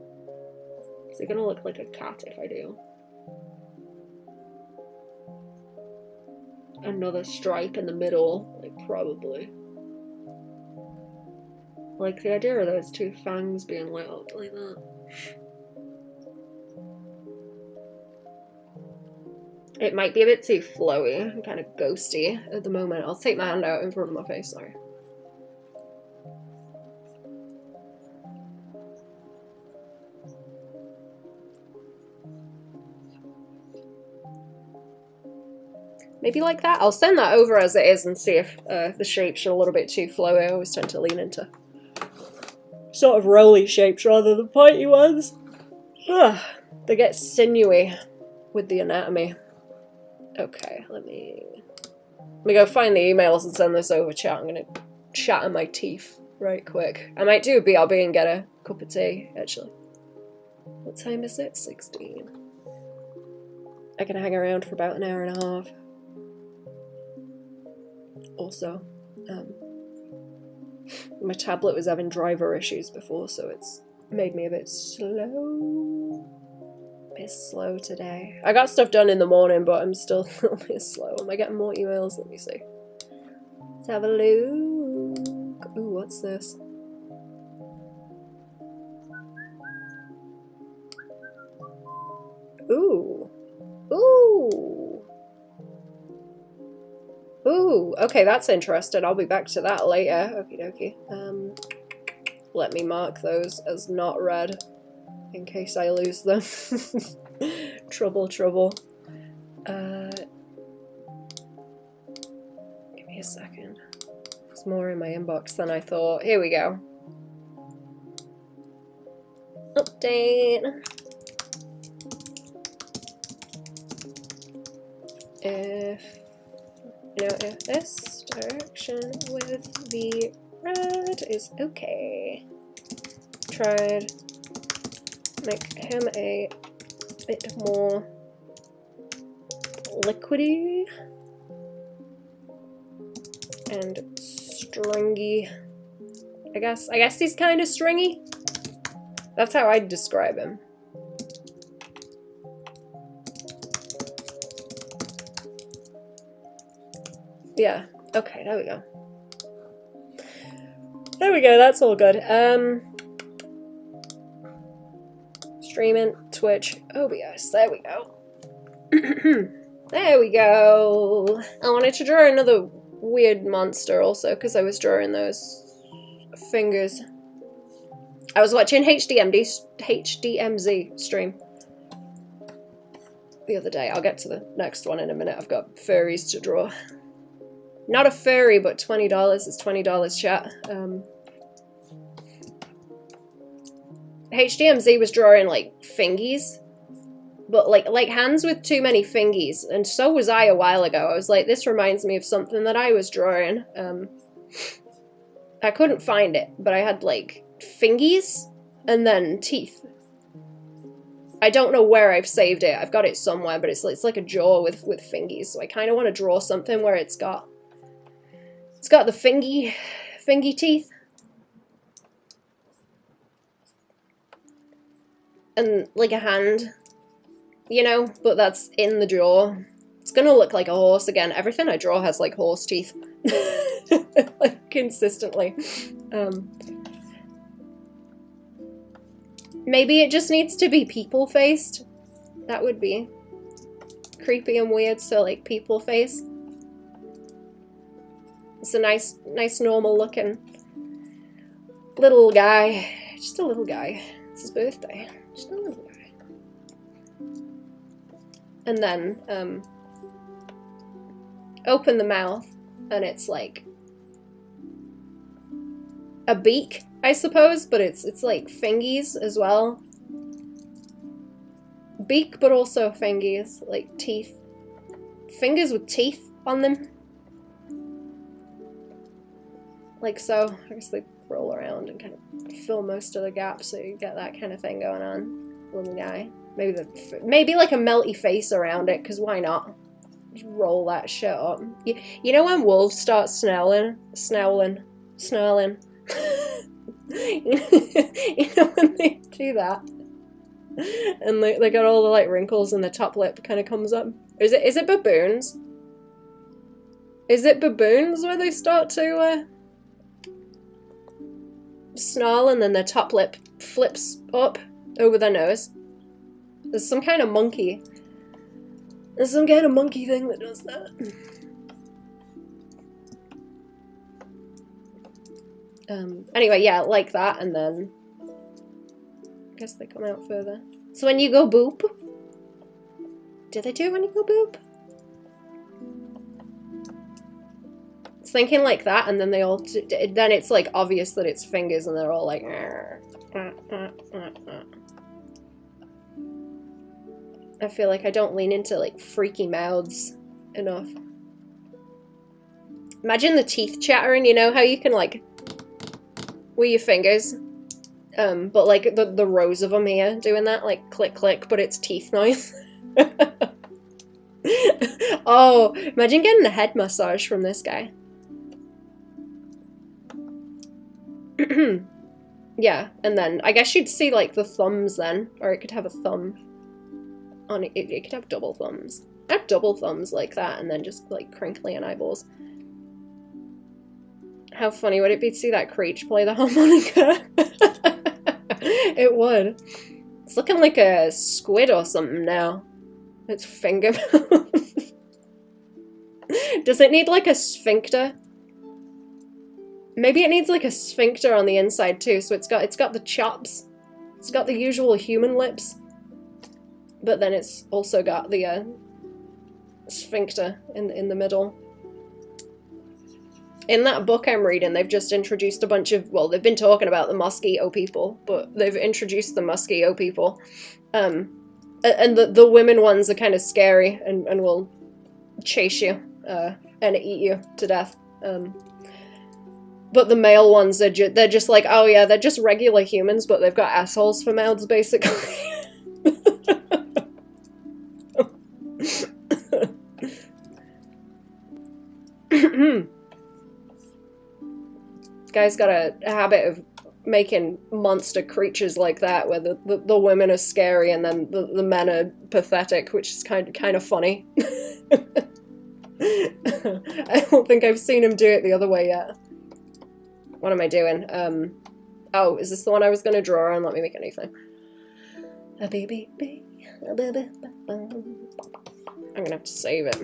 Is it gonna look like a cat if I do? Another stripe in the middle, like probably. Like the idea of those two fangs being lit up like that. It might be a bit too flowy and kind of ghosty at the moment. I'll take my hand out in front of my face, sorry. Maybe like that. I'll send that over as it is and see if the shapes are a little bit too flowy. I always tend to lean into sort of rolly shapes rather than pointy ones. They get sinewy with the anatomy. Okay, let me go find the emails and send this over chat. I'm gonna shatter my teeth right quick. I might do a BRB and get a cup of tea, actually. What time is it? 16. I can hang around for about an hour and a half. Also, my tablet was having driver issues before, so it's made me a bit slow. Today. I got stuff done in the morning, but I'm still a little bit slow. Am I getting more emails? Let me see. Let's have a look. Ooh, what's this? Ooh. Ooh. Ooh, okay, that's interesting. I'll be back to that later. Okie dokie. Let me mark those as not read in case I lose them. Trouble. Give me a second. There's more in my inbox than I thought. Here we go. Update. If this direction with the red is okay. Tried make him a bit more liquidy and stringy. I guess he's kind of stringy. That's how I'd describe him. Yeah, okay, there we go. There we go, that's all good. Streaming, Twitch, OBS, there we go. There we go. I wanted to draw another weird monster also, because I was drawing those fingers. I was watching HDMZ stream the other day. I'll get to the next one in a minute. I've got furries to draw. Not a furry, but $20 is $20 chat. HDMZ was drawing like fingies, but like hands with too many fingies, and so was I a while ago. I was like, this reminds me of something that I was drawing. I couldn't find it, but I had like fingies and then teeth. I don't know where I've saved it. I've got it somewhere, but it's like a jaw with fingies. So I kind of want to draw something where it's got the fingy teeth. And like a hand, you know, but that's in the jaw. It's gonna look like a horse again. Everything I draw has like horse teeth. Like consistently. Maybe it just needs to be people faced. That would be creepy and weird, so like people face. It's a nice normal looking little guy. Just a little guy. It's his birthday. Just a little guy. And then open the mouth and it's like a beak, I suppose, but it's like fingies as well. Beak, but also fingies, like teeth. Fingers with teeth on them. Like so. I guess they roll around and kind of fill most of the gaps, so you get that kind of thing going on. Little guy. Maybe like a melty face around it, because why not? Just roll that shit up. You know when wolves start snarling? You know when they do that? And they got all the like wrinkles and the top lip kind of comes up. Is it baboons? Is it baboons where they start to snarl and then their top lip flips up over their nose? There's some kind of monkey. There's some kind of monkey thing that does that. Anyway, yeah, like that, and then I guess they come out further. So when you go boop, do they do when you go boop? It's thinking like that, and then they all then it's like obvious that it's fingers, and they're all like. I feel like I don't lean into like freaky mouths enough. Imagine the teeth chattering. You know how you can like with your fingers, but like the rows of them here doing that, like click click, but it's teeth noise. Oh, imagine getting a head massage from this guy. Yeah, and then I guess you'd see like the thumbs then, or it could have a thumb on it. It could have double thumbs. I have double thumbs like that, and then just like crinkly and eyeballs. How funny would it be to see that Creech play the harmonica? It would. It's looking like a squid or something now. Its finger. Does it need like a sphincter? Maybe it needs like a sphincter on the inside too, so it's got the chops. It's got the usual human lips. But then it's also got the sphincter in the middle. In that book I'm reading, they've just introduced a bunch of, well, they've been talking about the mosquito people, but they've introduced the mosquito people. And the women ones are kind of scary and will chase you and eat you to death. But the male ones, they're just like, oh yeah, they're just regular humans, but they've got assholes for mouths, basically. Guy's got a habit of making monster creatures like that, where the women are scary and then the men are pathetic, which is kind of funny. I don't think I've seen him do it the other way yet. What am I doing? Oh, is this the one I was going to draw on? Let me make a new thing. I'm going to have to save it.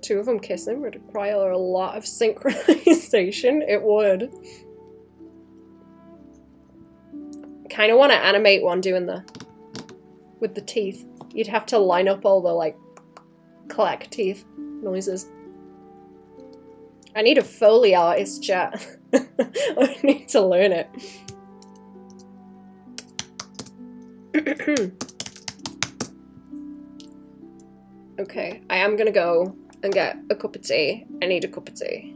Two of them kissing would require a lot of synchronization. It would. Kind of want to animate one doing with the teeth. You'd have to line up all the like clack teeth noises. I need a Foley artist, chat. I need to learn it. Okay, I am gonna go and get a cup of tea. I need a cup of tea.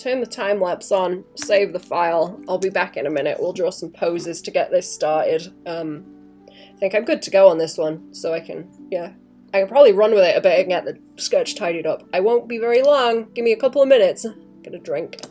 turn the time lapse on, save the file. I'll be back in a minute. We'll draw some poses to get this started. I think I'm good to go on this one, so I can probably run with it a bit and get the sketch tidied up. I won't be very long. Give me a couple of minutes. Get a drink.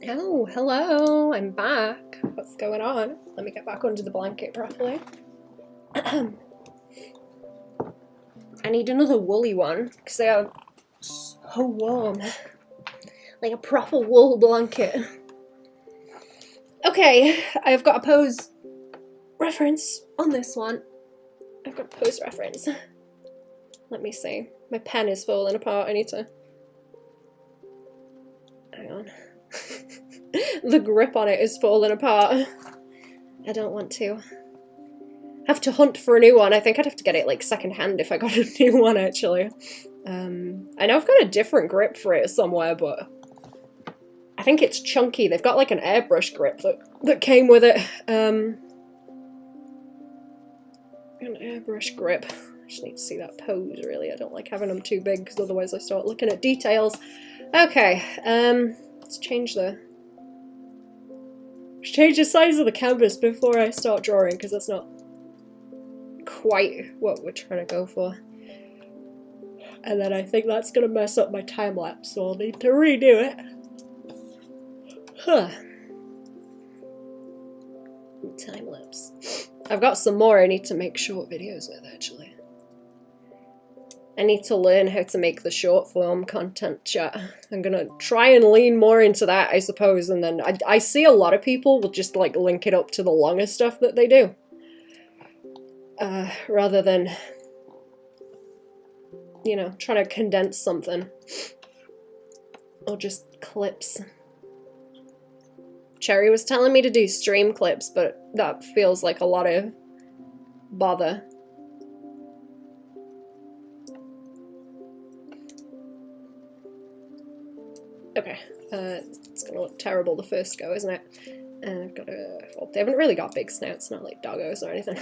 Oh, hello, I'm back. What's going on? Let me get back under the blanket properly. I need another woolly one, because they are so warm. Like a proper wool blanket. Okay, I've got a pose reference on this one. I've got a pose reference. Let me see. My pen is falling apart, I need to... Hang on. The grip on it is falling apart. I don't want to. Have to hunt for a new one. I think I'd have to get it like second hand if I got a new one actually. I know I've got a different grip for it somewhere, but I think it's chunky. They've got like an airbrush grip that came with it. An airbrush grip. I just need to see that pose really. I don't like having them too big because otherwise I start looking at details. Okay, let's change the size of the canvas before I start drawing because that's not quite what we're trying to go for. And then I think that's gonna mess up my time lapse, so I'll need to redo it. Huh. Time lapse. I've got some more I need to make short videos with actually. I need to learn how to make the short form content, chat. I'm gonna try and lean more into that, I suppose, and then I see a lot of people will just like link it up to the longer stuff that they do. Rather than, you know, trying to condense something. Or just clips. Cherry was telling me to do stream clips, but that feels like a lot of bother. Okay, it's gonna look terrible the first go, isn't it? I've got a... Well, they haven't really got big snouts, not like doggos or anything.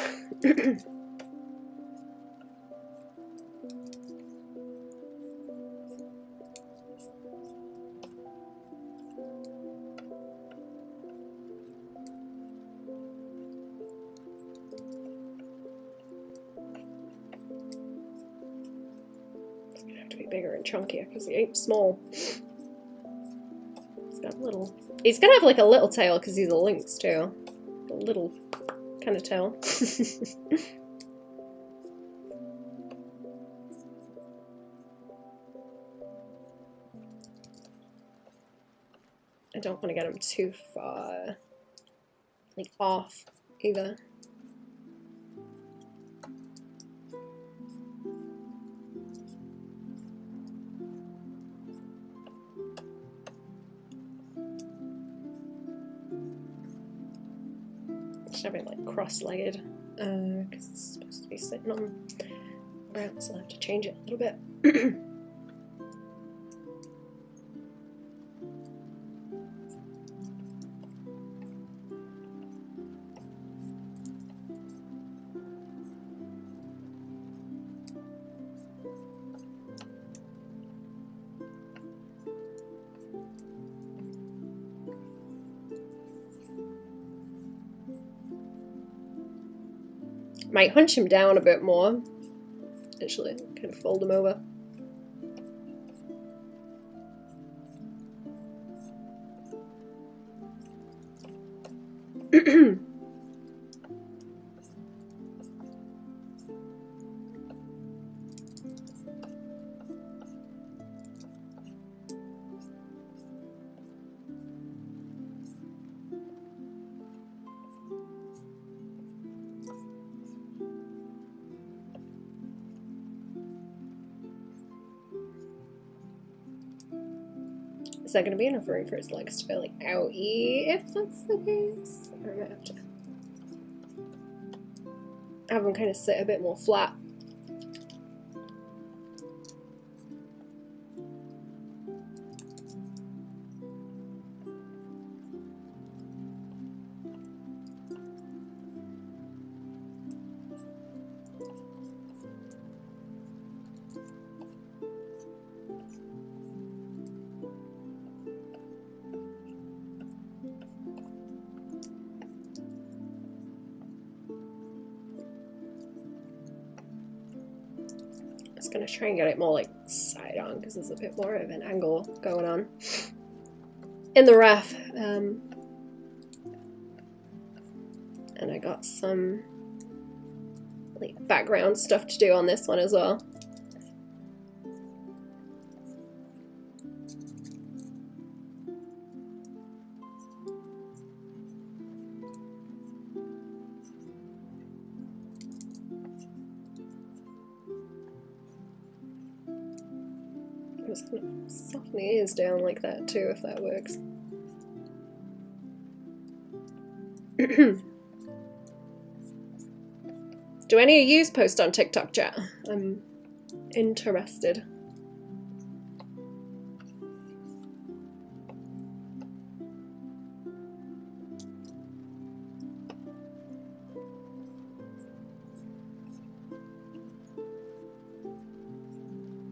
It's gonna have to be bigger and chunkier because he ain't small. Got a little... He's gonna have like a little tail because he's a lynx too. A little kind of tail. I don't want to get him too far, like off either. Have it like cross-legged because it's supposed to be sitting on ground, so I'll have to change it a little bit. Might hunch him down a bit more. Actually, kind of fold him over. Is that going to be enough room for his legs to feel like owie if that's the case? Or I might have to have him kind of sit a bit more flat. Gonna try and get it more like side on because there's a bit more of an angle going on. in the ref. And I got some like background stuff to do on this one as well. I'm just gonna soften the ears down like that too, if that works. Do any of you post on TikTok, chat? I'm interested.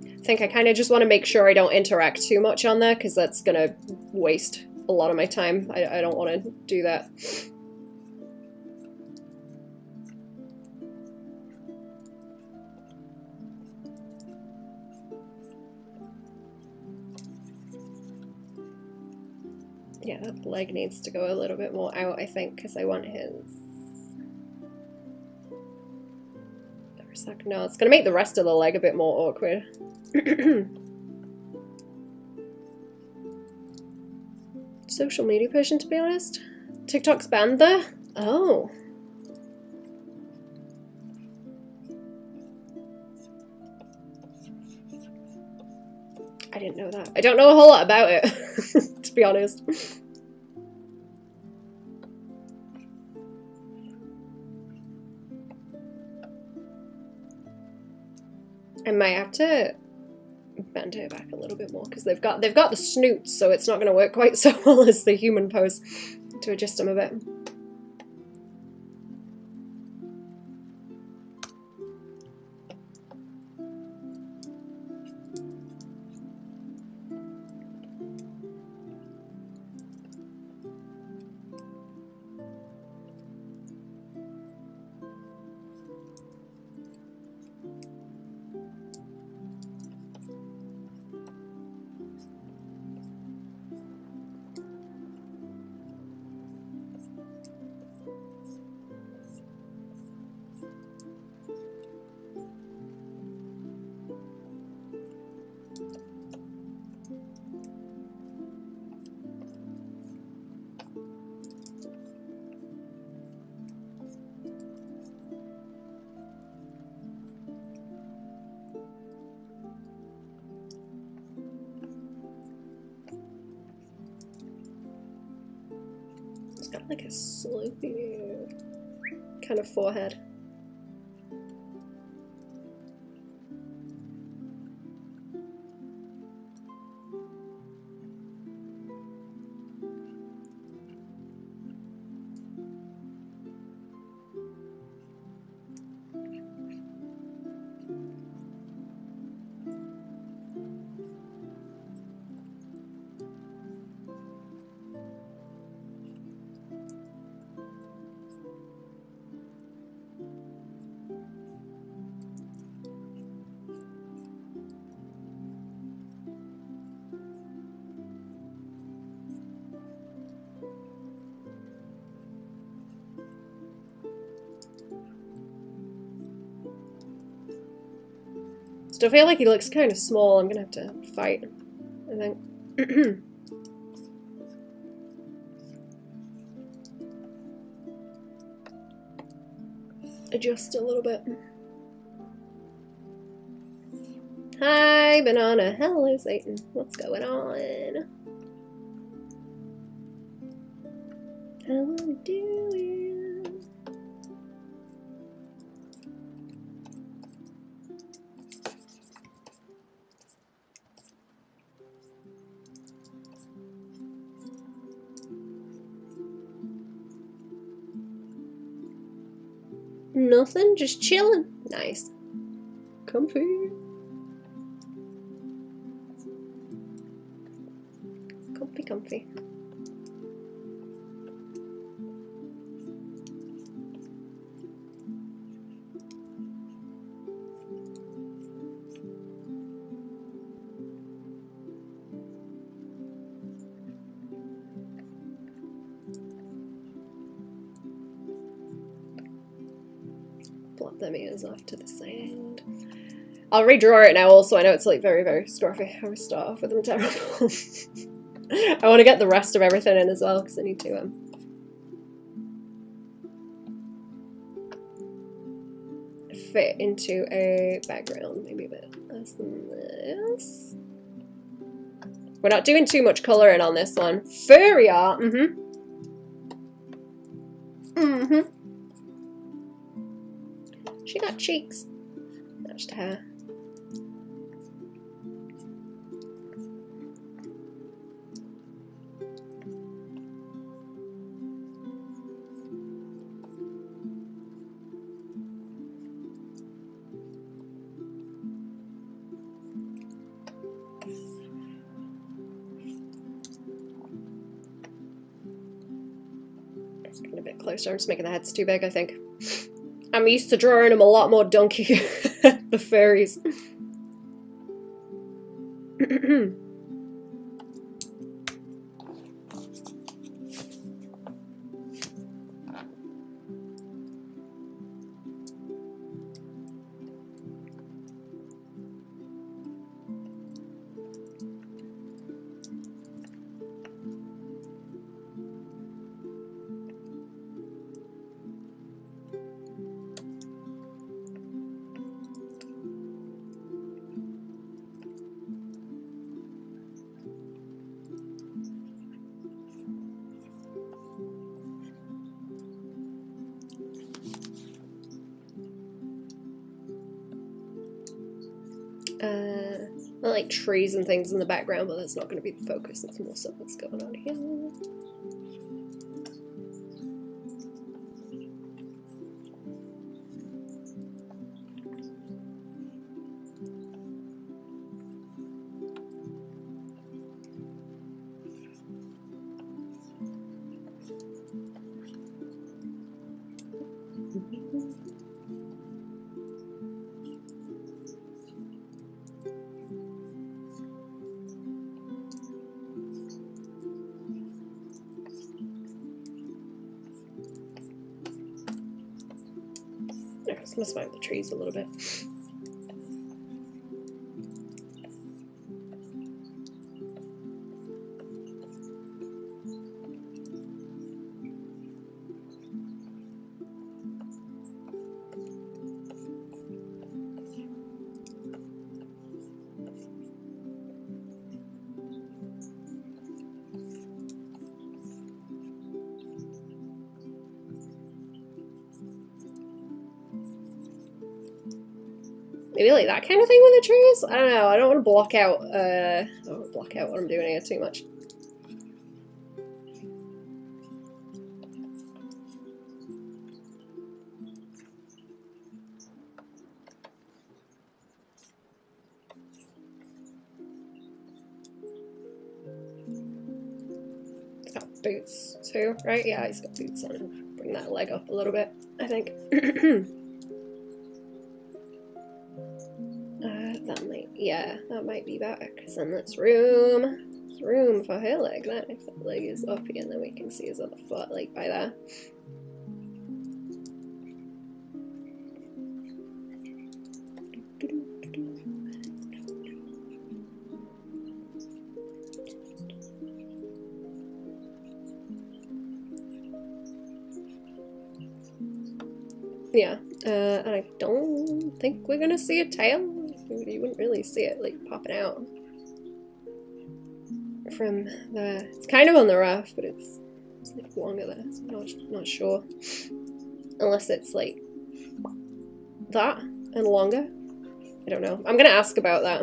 I think I kind of just want to make sure I don't interact too much on there, because that's going to waste a lot of my time. I don't want to do that. Yeah, that leg needs to go a little bit more out, I think, because I want his... No, it's going to make the rest of the leg a bit more awkward. Social media person, to be honest. TikTok's banned there? Oh. I didn't know that. I don't know a whole lot about it, to be honest. I might have to bend her back a little bit more because they've got the snoots, so it's not going to work quite so well as the human pose. To adjust them a bit. It's got like a slopey kind of forehead. Still feel like he looks kind of small. I'm gonna have to fight, I think. Adjust a little bit. Hi, Banana. Hello, Satan. What's going on? How are we doing? Nothing, just chilling. Nice. Comfy. Comfy, comfy. Plop them ears off to the side. I'll redraw it now also. I know it's like very, very scruffy. I will start off with them terrible. I want to get the rest of everything in as well because I need to fit into a background, maybe a bit less than this. We're not doing too much colouring on this one. Furry art, She got cheeks. Matched hair. Let's get a bit closer. I'm just making the heads too big, I think. I'm used to drawing them a lot more donkey. The fairies. I like trees and things in the background, but that's not going to be the focus. It's more stuff that's going on here. Let's move the trees a little bit. Maybe like that kind of thing with the trees? I don't know. I don't want to block out I don't want to block out what I'm doing here too much. He's got boots too, right? Yeah, he's got boots on. Bring that leg up a little bit, I think. That might be better, because then there's room for her leg. That if that leg is up again, then we can see his other foot, like by there. Yeah, and I don't think we're gonna see a tail. You wouldn't really see it like popping out from the. It's kind of on the rough, but it's like longer there. So I'm not sure, unless it's like that and longer. I don't know. I'm gonna ask about that.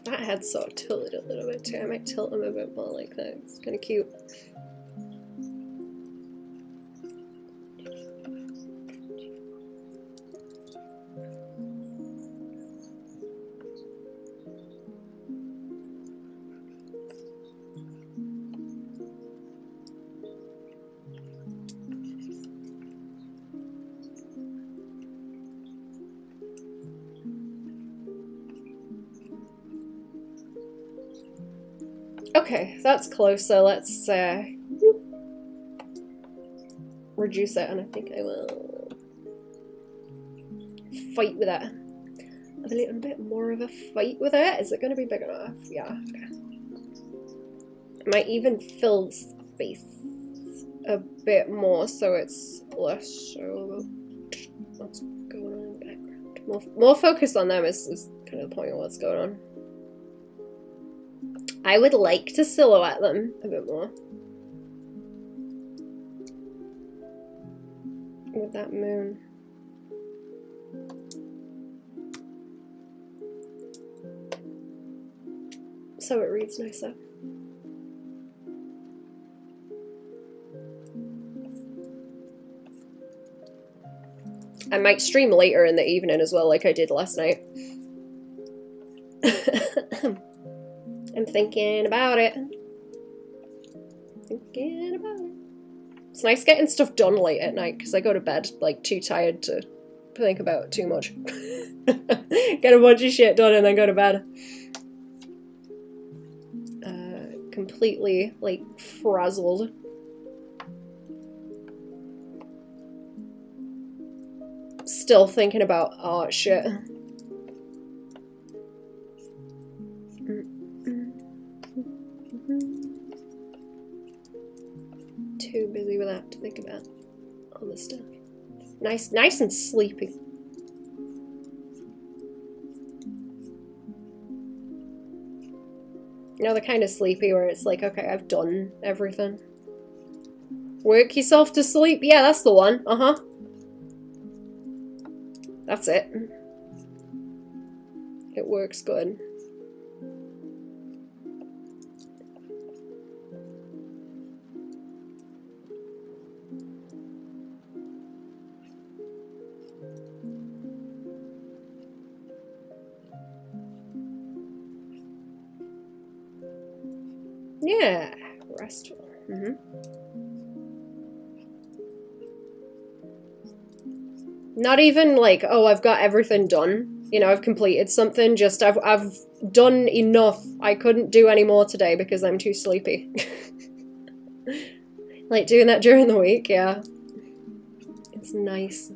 That head's sort of tilted a little bit too. I might tilt him a bit more like that. It's kind of cute. Okay, that's closer. Let's reduce it, and I think I will fight with it. A little bit more of a fight with it. Is it going to be big enough? Yeah. Okay. I might even fill space a bit more so it's less so. What's going on in the background? More focus on them is kind of the point of what's going on. I would like to silhouette them a bit more. With that moon. So it reads nicer. I might stream later in the evening as well, like I did last night. I'm thinking about it. Thinking about it. It's nice getting stuff done late at night because I go to bed like too tired to think about too much. Get a bunch of shit done and then go to bed. Completely like frazzled. Still thinking about art shit. Too busy with that to think about all this stuff. Nice and sleepy. You know, the kind of sleepy where it's like, okay, I've done everything. Work yourself to sleep? Yeah, that's the one. Uh-huh. That's it. It works good. Yeah, restful. Not even like, oh, I've got everything done. You know, I've completed something. Just I've done enough. I couldn't do any more today because I'm too sleepy. Like doing that during the week, yeah. It's nice.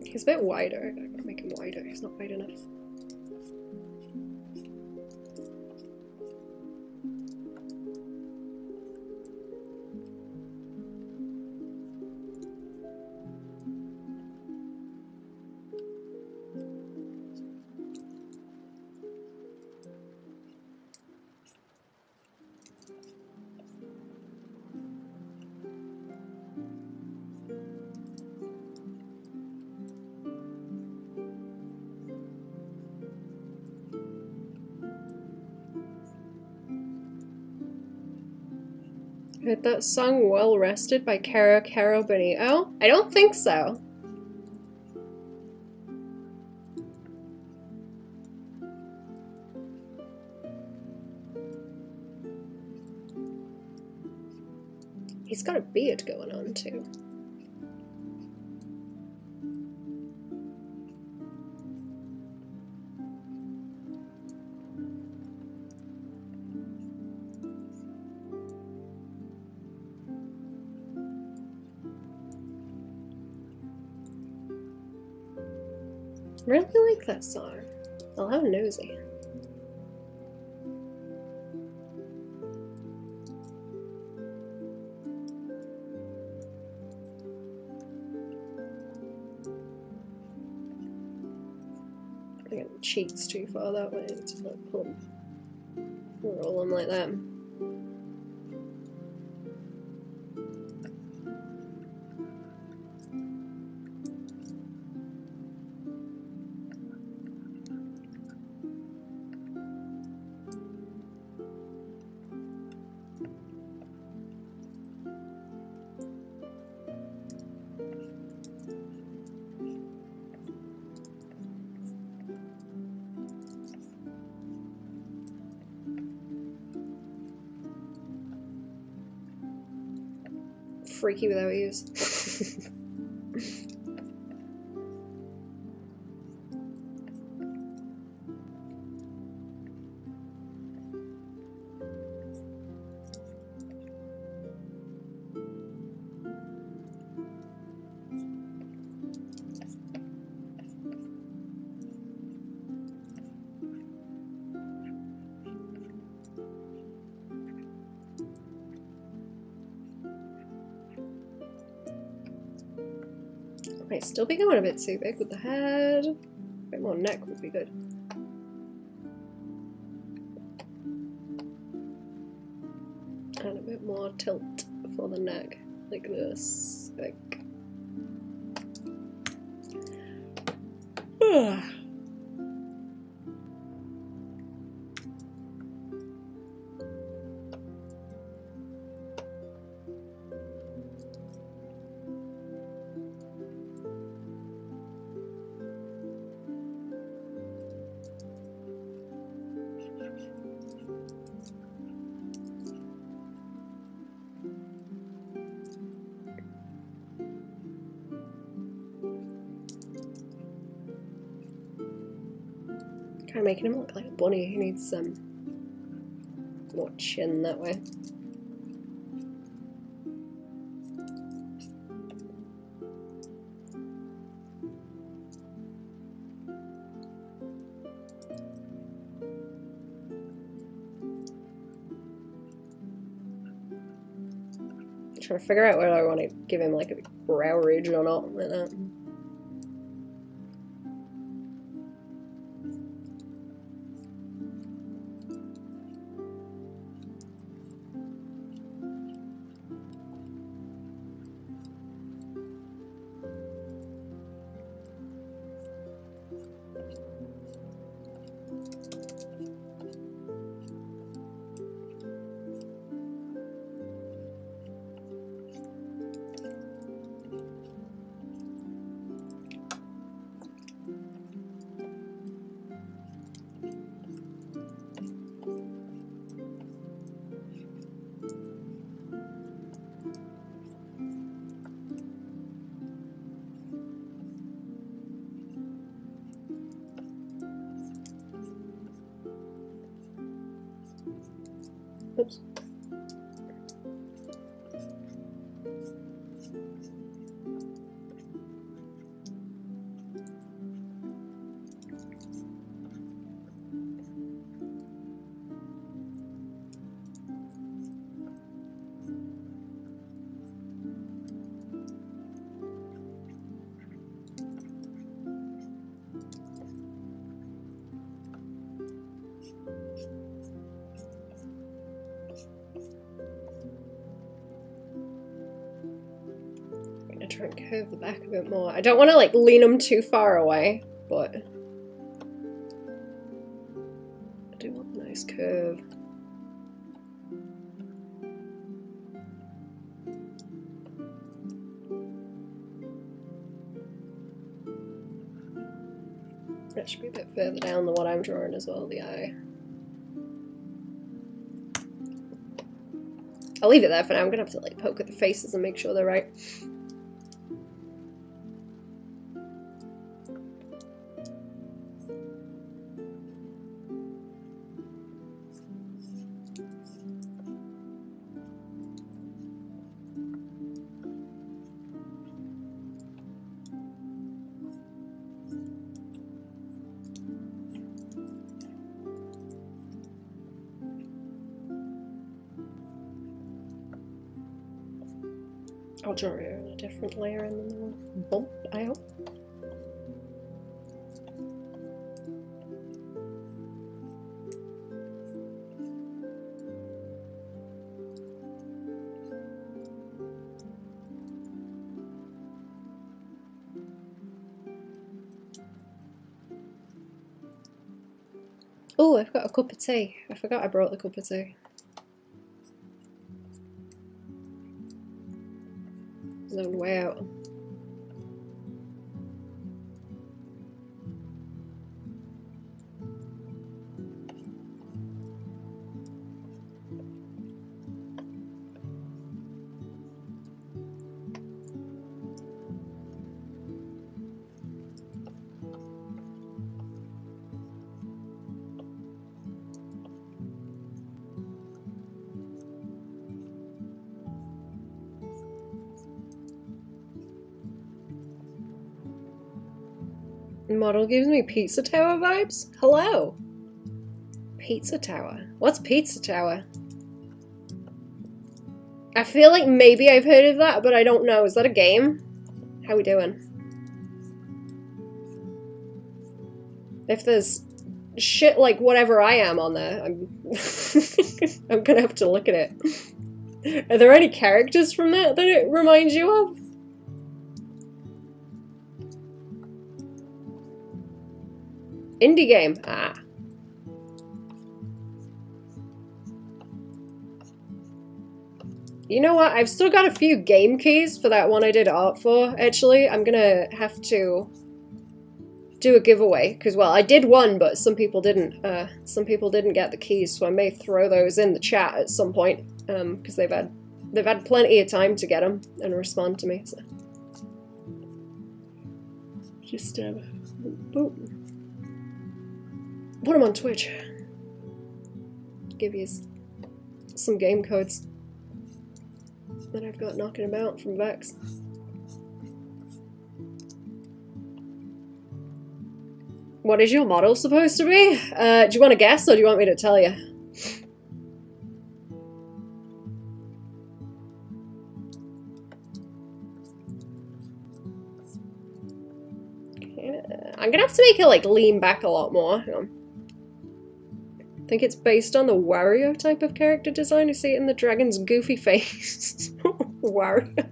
He's a bit wider. I gotta make him wider. He's not wide enough. Heard that song Well Rested by Caro Bonito? I don't think so. He's got a beard going on too. I really like that song. I'll have a nosy. I think the cheeks too far that way. It's like pull them, roll them like that. freaky without ears. Might still be going a bit too big with the head. A bit more neck would be good. And a bit more tilt for the neck, like this. Like. Kind of making him look like a bunny. He needs some more chin that way. I'm trying to figure out whether I want to give him like a big brow ridge or not like that. Oops. Try and curve the back a bit more. I don't want to like lean them too far away, but I do want a nice curve. That should be a bit further down than what I'm drawing as well, the eye. I'll leave it there for now. I'm gonna have to like poke at the faces and make sure they're right. I'll draw it in a different layer and then we'll bump, I hope. Oh, I've got a cup of tea. I forgot I brought the cup of tea. Zoned way out. Model gives me Pizza Tower vibes? Hello! Pizza Tower? What's Pizza Tower? I feel like maybe I've heard of that, but I don't know. Is that a game? How we doing? If there's shit like whatever I am on there, I'm I'm gonna have to look at it. Are there any characters from that it reminds you of? Indie game. Ah. You know what? I've still got a few game keys for that one I did art for, actually. I'm gonna have to do a giveaway, because, well, I did one, but some people didn't. Some people didn't get the keys, so I may throw those in the chat at some point, because they've had plenty of time to get them and respond to me, so. Just, boop. Put them on Twitch. Give you some game codes that I've got knocking about from Vex. What is your model supposed to be? Do you want to guess or do you want me to tell you? I'm gonna have to make it like lean back a lot more. Hang on. I think it's based on the Wario type of character design. You see it in the dragon's goofy face. Wario.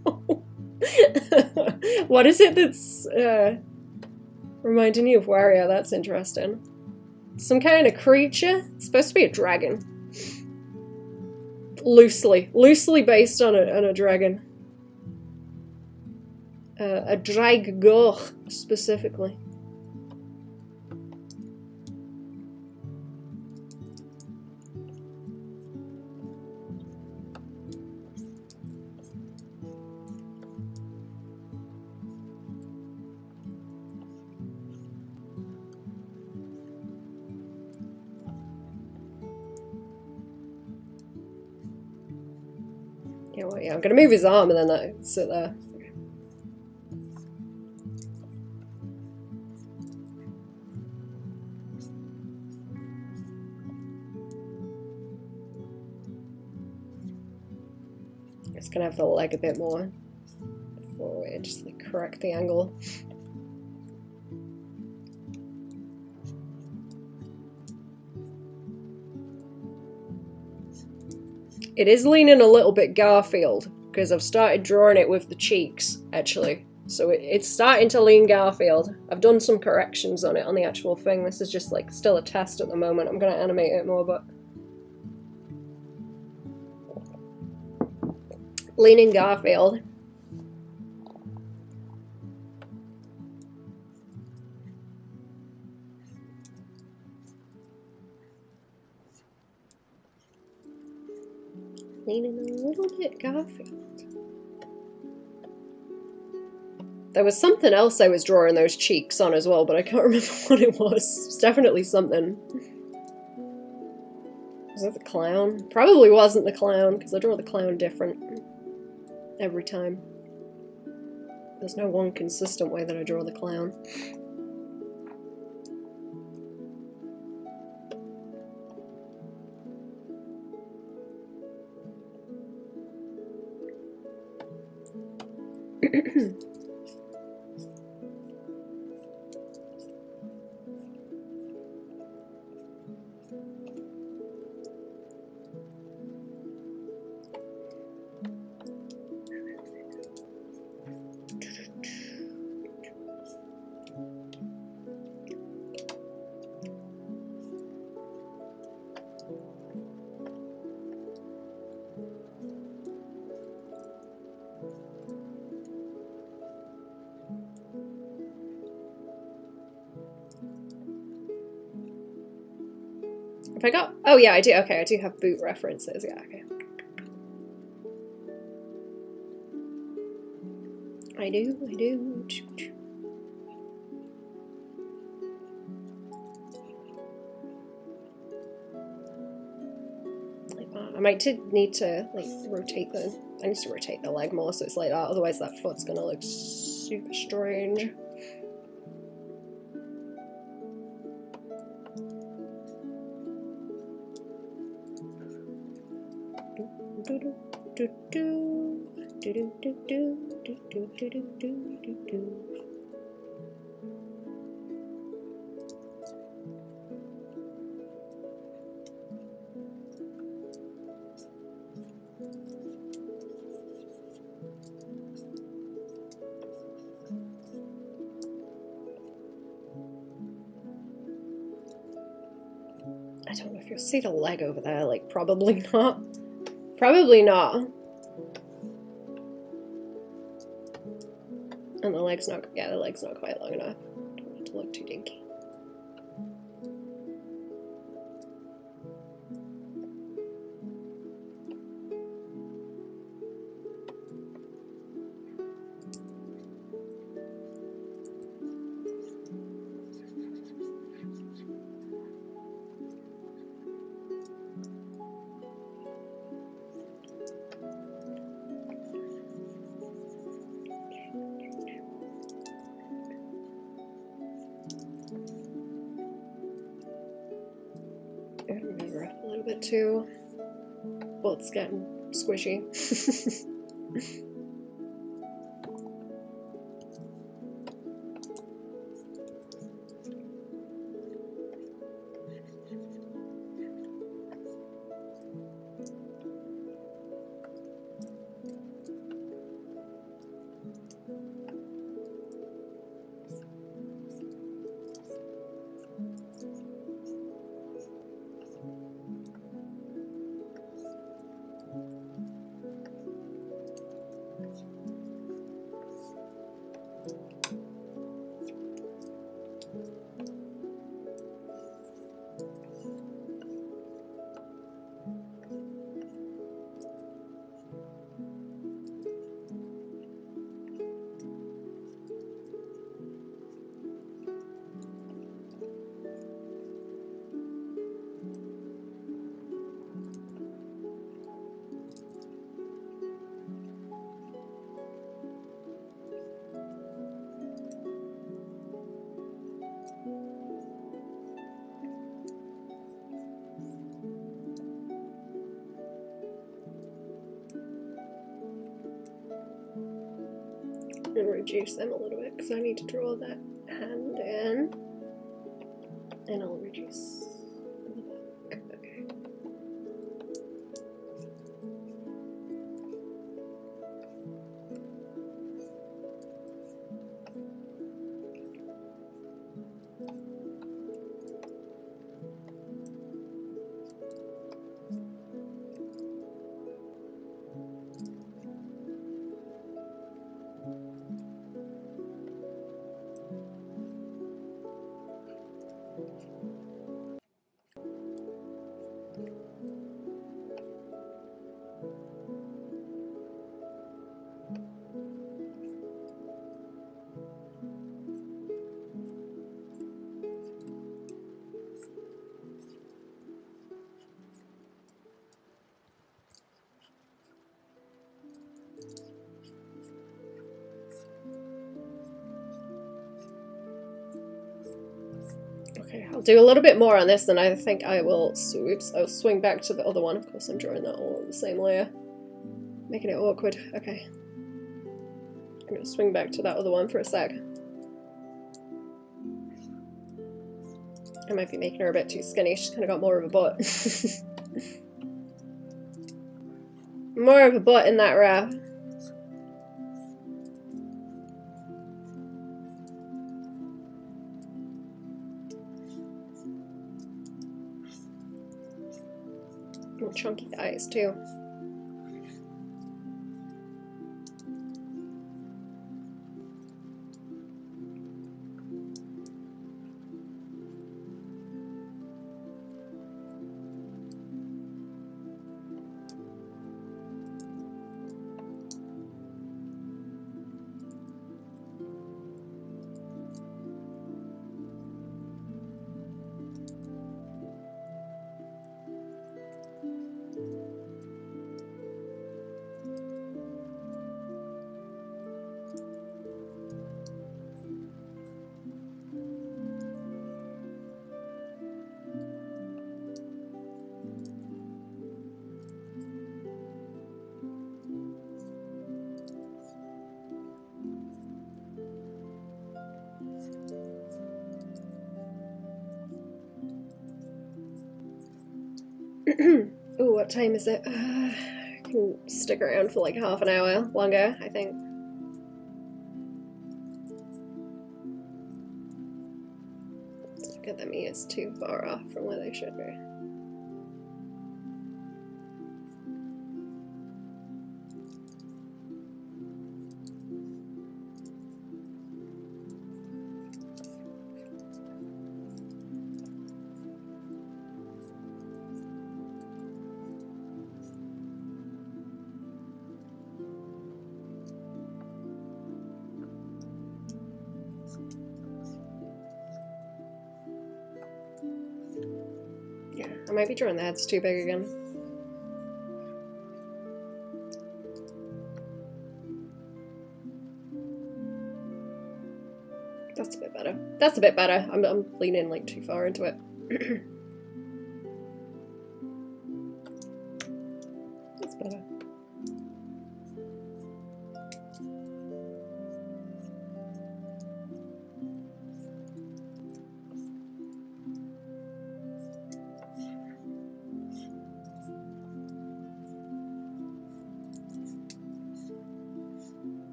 What is it that's reminding you of Wario? That's interesting. Some kind of creature? It's supposed to be a dragon. Loosely based on a dragon. A draggoch, specifically. Yeah, well, yeah, I'm gonna move his arm and then that sit there. Just gonna have the leg a bit more forward, just like correct the angle. It is leaning a little bit Garfield, because I've started drawing it with the cheeks, actually. So it's starting to lean Garfield. I've done some corrections on it on the actual thing. This is just like still a test at the moment. I'm gonna animate it more, but... leaning Garfield. Leaning a little bit Garfield. There was something else I was drawing those cheeks on as well, but I can't remember what it was. It's definitely something. Was it the clown? Probably wasn't the clown, because I draw the clown different every time. There's no one consistent way that I draw the clown. If I got... oh yeah, I do. Okay, I do have boot references. Yeah, okay. I do. I might need to like rotate the... I need to rotate the leg more so it's like that, otherwise that foot's gonna look super strange. I don't know if you'll see the leg over there, like, probably not. Probably not. And the leg's not, yeah, the leg's not quite long enough. Don't want it to look too dinky. Move her up a little bit too. Well, it's getting squishy. And reduce them a little bit because I need to draw that hand in, and I'll reduce the back. Okay. Okay, I'll do a little bit more on this, and I think I will. Oops, I'll swing back to the other one. Of course, I'm drawing that all on the same layer, making it awkward. Okay, I'm gonna swing back to that other one for a sec. I might be making her a bit too skinny. She's kind of got more of a butt. More of a butt in that wrap. And chunky thighs too. Ooh, what time is it? I can stick around for like half an hour longer, I think. Let's look at the meters too far off from where they should be. Yeah, I might be drawing the heads too big again. That's a bit better. That's a bit better. I'm leaning like too far into it. That's better.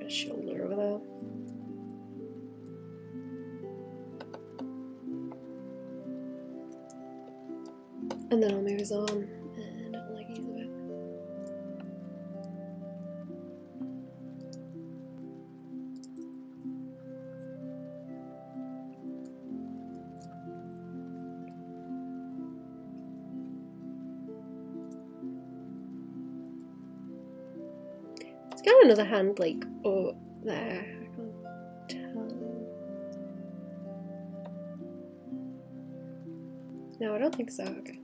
Shoulder over there. And then I'll move his arm and leggies a bit. It's got another hand like up there. I can't tell. No, I don't think so. Okay.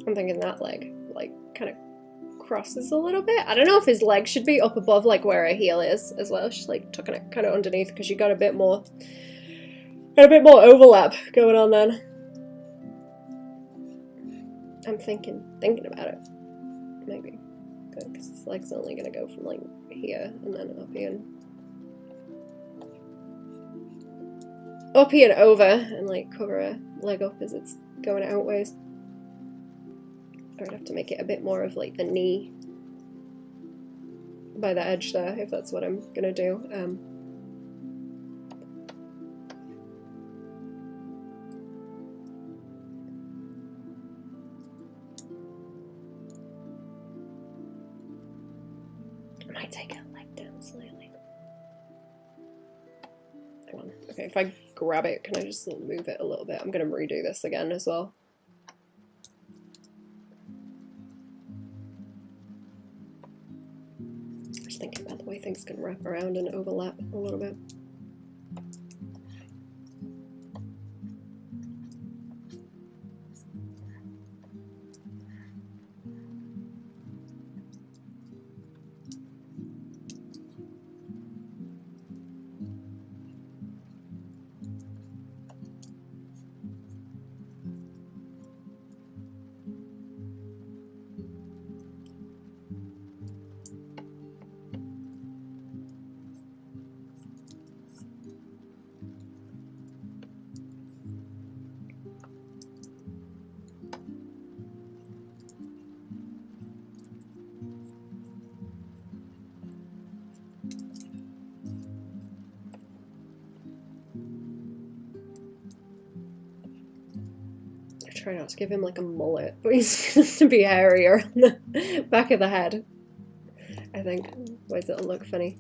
I'm thinking that leg, like, kind of crosses a little bit. I don't know if his leg should be up above, like, where her heel is as well. She's, like, tucking it kind of underneath because you got a bit more overlap going on then. I'm thinking about it. Maybe. Good, because his leg's only going to go from, like, here and then up here and over and, like, cover her leg up as it's going outways. I would have to make it a bit more of like the knee by the edge there, if that's what I'm gonna do. I might take her leg down slightly. Hang on. Okay, if I grab it, can I just move it a little bit? I'm gonna redo this again as well. Thinking about the way things can wrap around and overlap a little bit. try not to give him like a mullet, but he's going to be hairier on the back of the head, I think. Otherwise it'll look funny.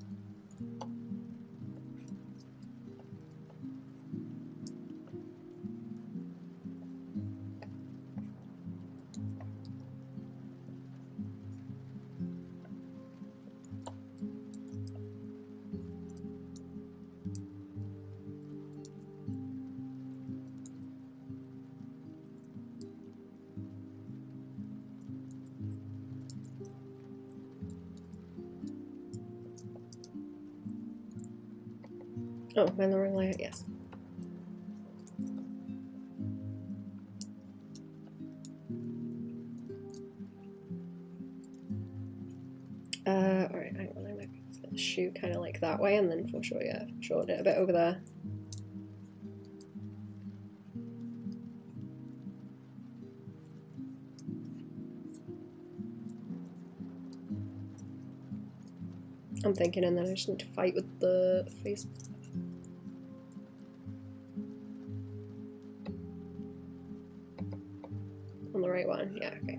Oh, am I in the wrong layer? Yes. Alright, hang on, I might be going to shoot kind of like that way, and then for sure, yeah, shorten it a bit over there. I'm thinking, and then I just need to fight with the face. On the right one, yeah, okay.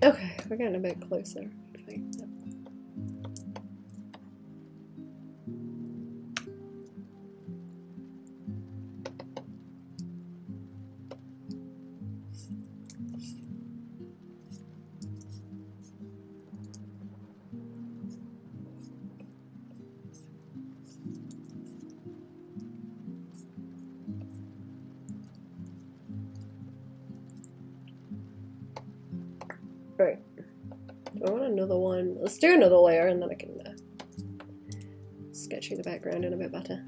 Okay, we're getting a bit closer. Right. Do I want another one? Let's do another layer and then I can sketch the background in a bit better.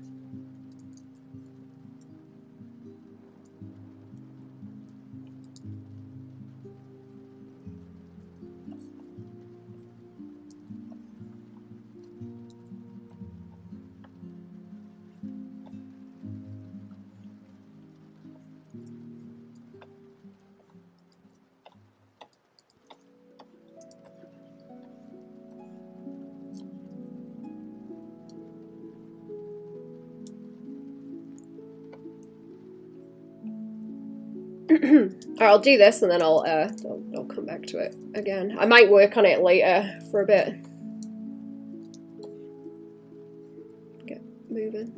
Alright, I'll do this and then I'll come back to it again. I might work on it later for a bit. Get moving.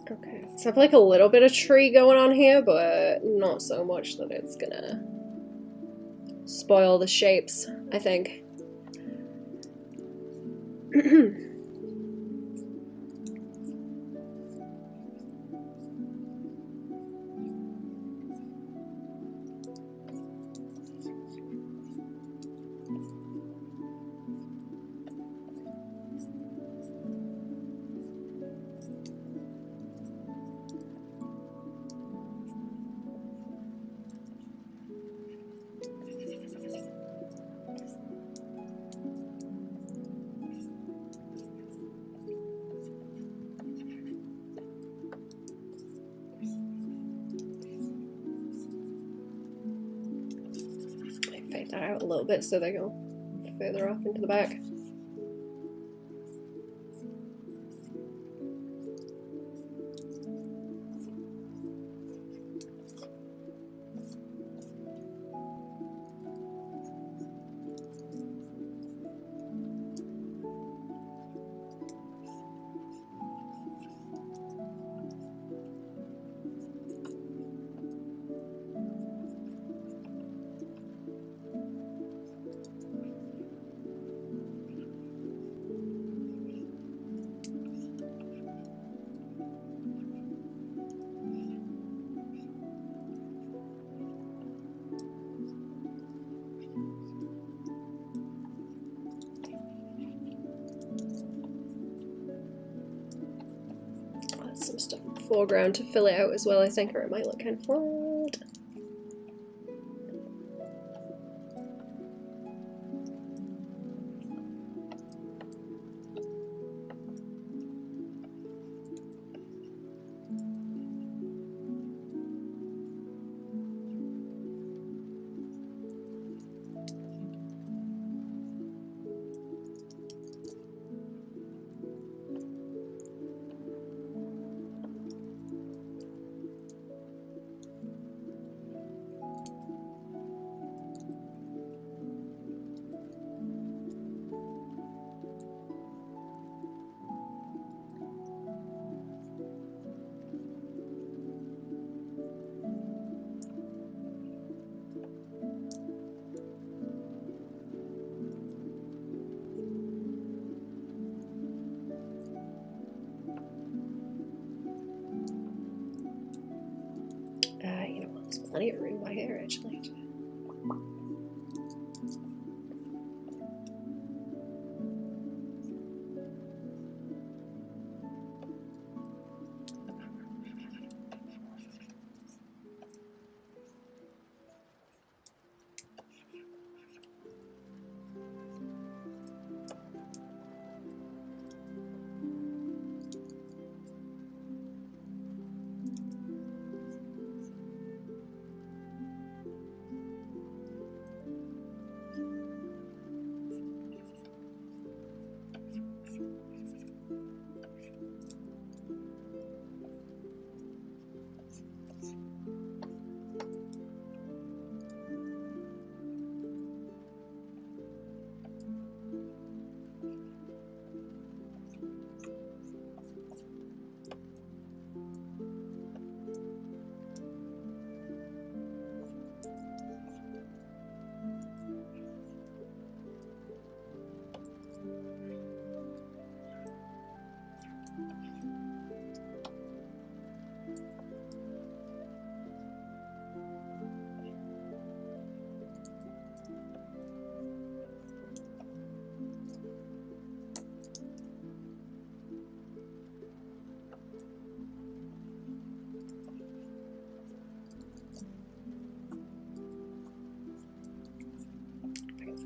Okay, so I have like a little bit of tree going on here, but not so much that it's gonna spoil the shapes, I think. Fade that out a little bit so they go further off into the back. Some stuff in the foreground to fill it out as well, I think, or it might look kind of flat. You know what, there's plenty of room by here, actually.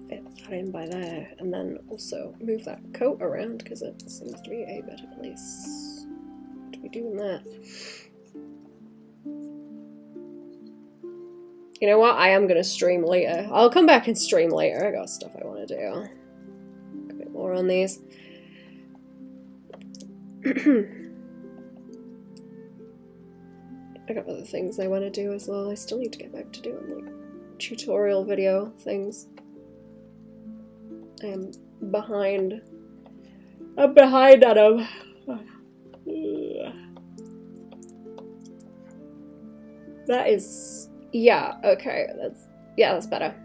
Fit that in by there, and then also move that coat around because it seems to be a better place to be doing that. You know what? I am gonna stream later. I'll come back and stream later. I got stuff I want to do. A bit more on these. I got other things I want to do as well. I still need to get back to doing like tutorial video things. I am behind. I'm behind on them. That is, yeah, okay, that's better.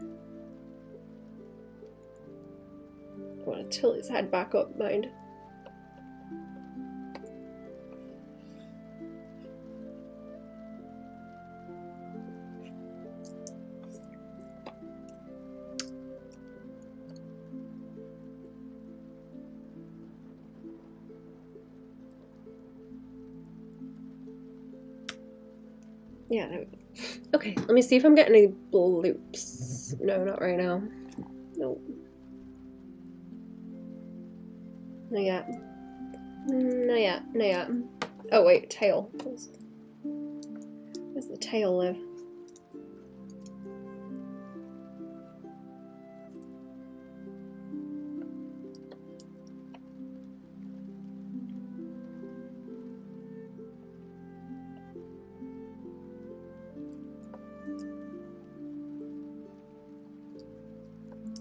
I want to tilt his head back up, mind. Yeah, there we go. Okay, let me see if I'm getting any bloops. No, not right now. Nope. Not yet. Not yet. Not yet. Oh wait, tail. Where's the tail live?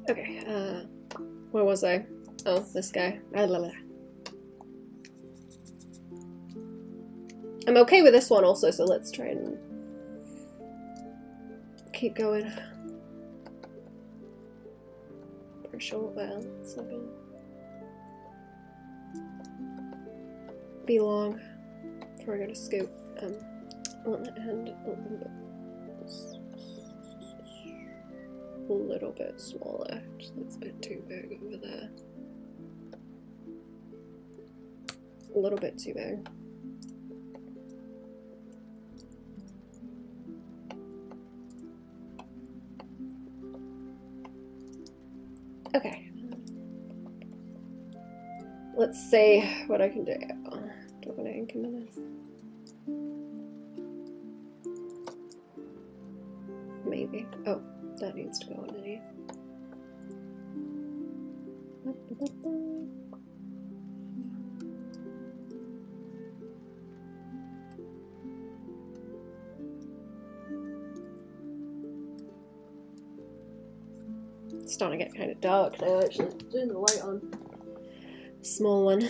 Okay, where was I? Oh, this guy. I'm okay with this one also, so let's try and keep going. For a short while. It's not gonna be long before I gotta scoot. On that hand, a little bit smaller. That's a bit too big over there. A little bit too big. Okay. Let's see what I can do. Don't want to ink him in this. Maybe. Oh, that needs to go underneath. It's starting to get kind of dark now, actually. Turn the light on. Small one.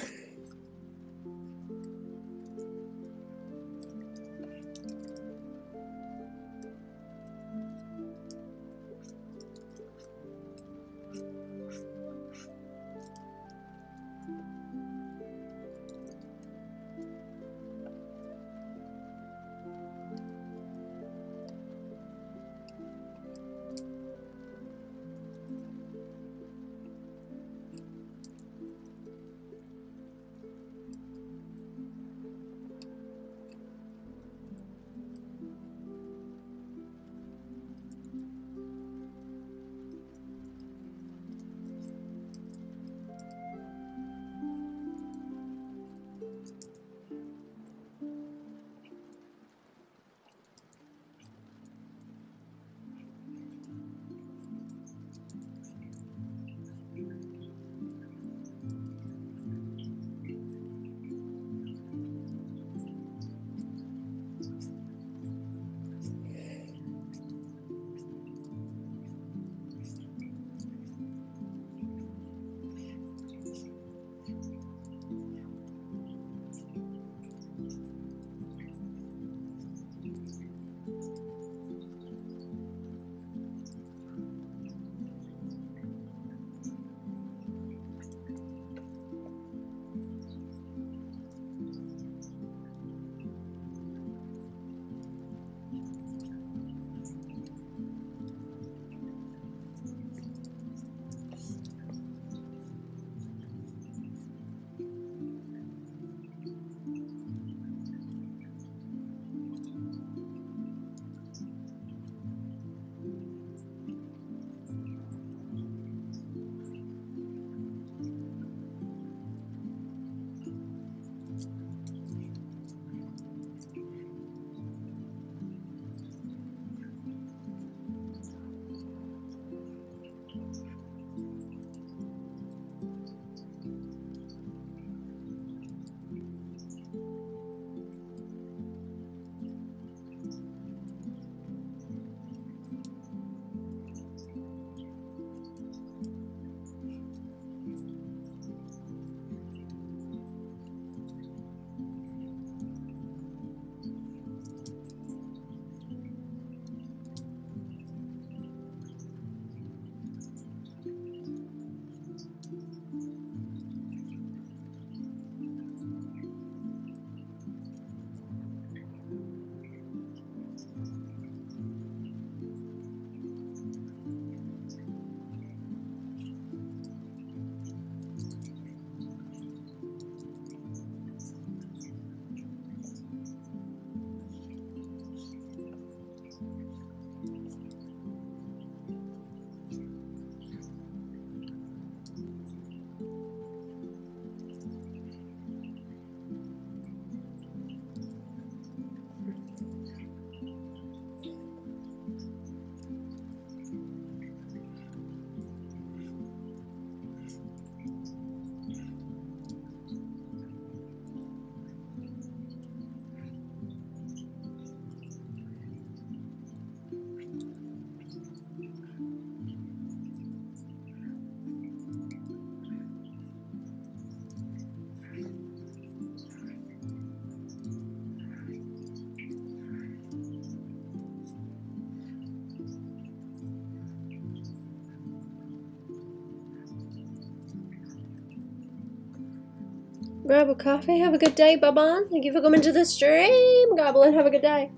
Grab a coffee. Have a good day, Baban. Thank you for coming to the stream. Goblin, have a good day.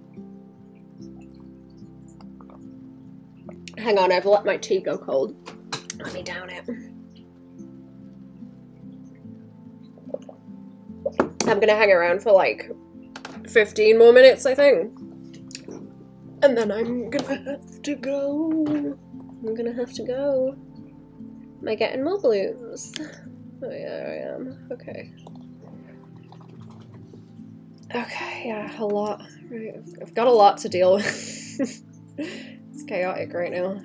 Hang on, I've let my tea go cold. Let me down it. I'm gonna hang around for like 15 more minutes, I think. And then I'm gonna have to go. I'm gonna have to go. Am I getting more blues? Oh yeah, I am. Okay. Okay, yeah, a lot. Right, I've got a lot to deal with. It's chaotic right now.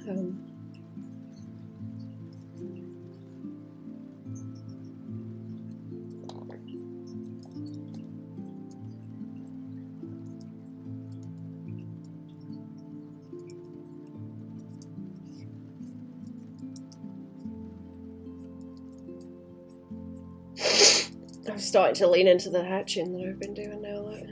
I'm starting to lean into the hatching that I've been doing now. Like.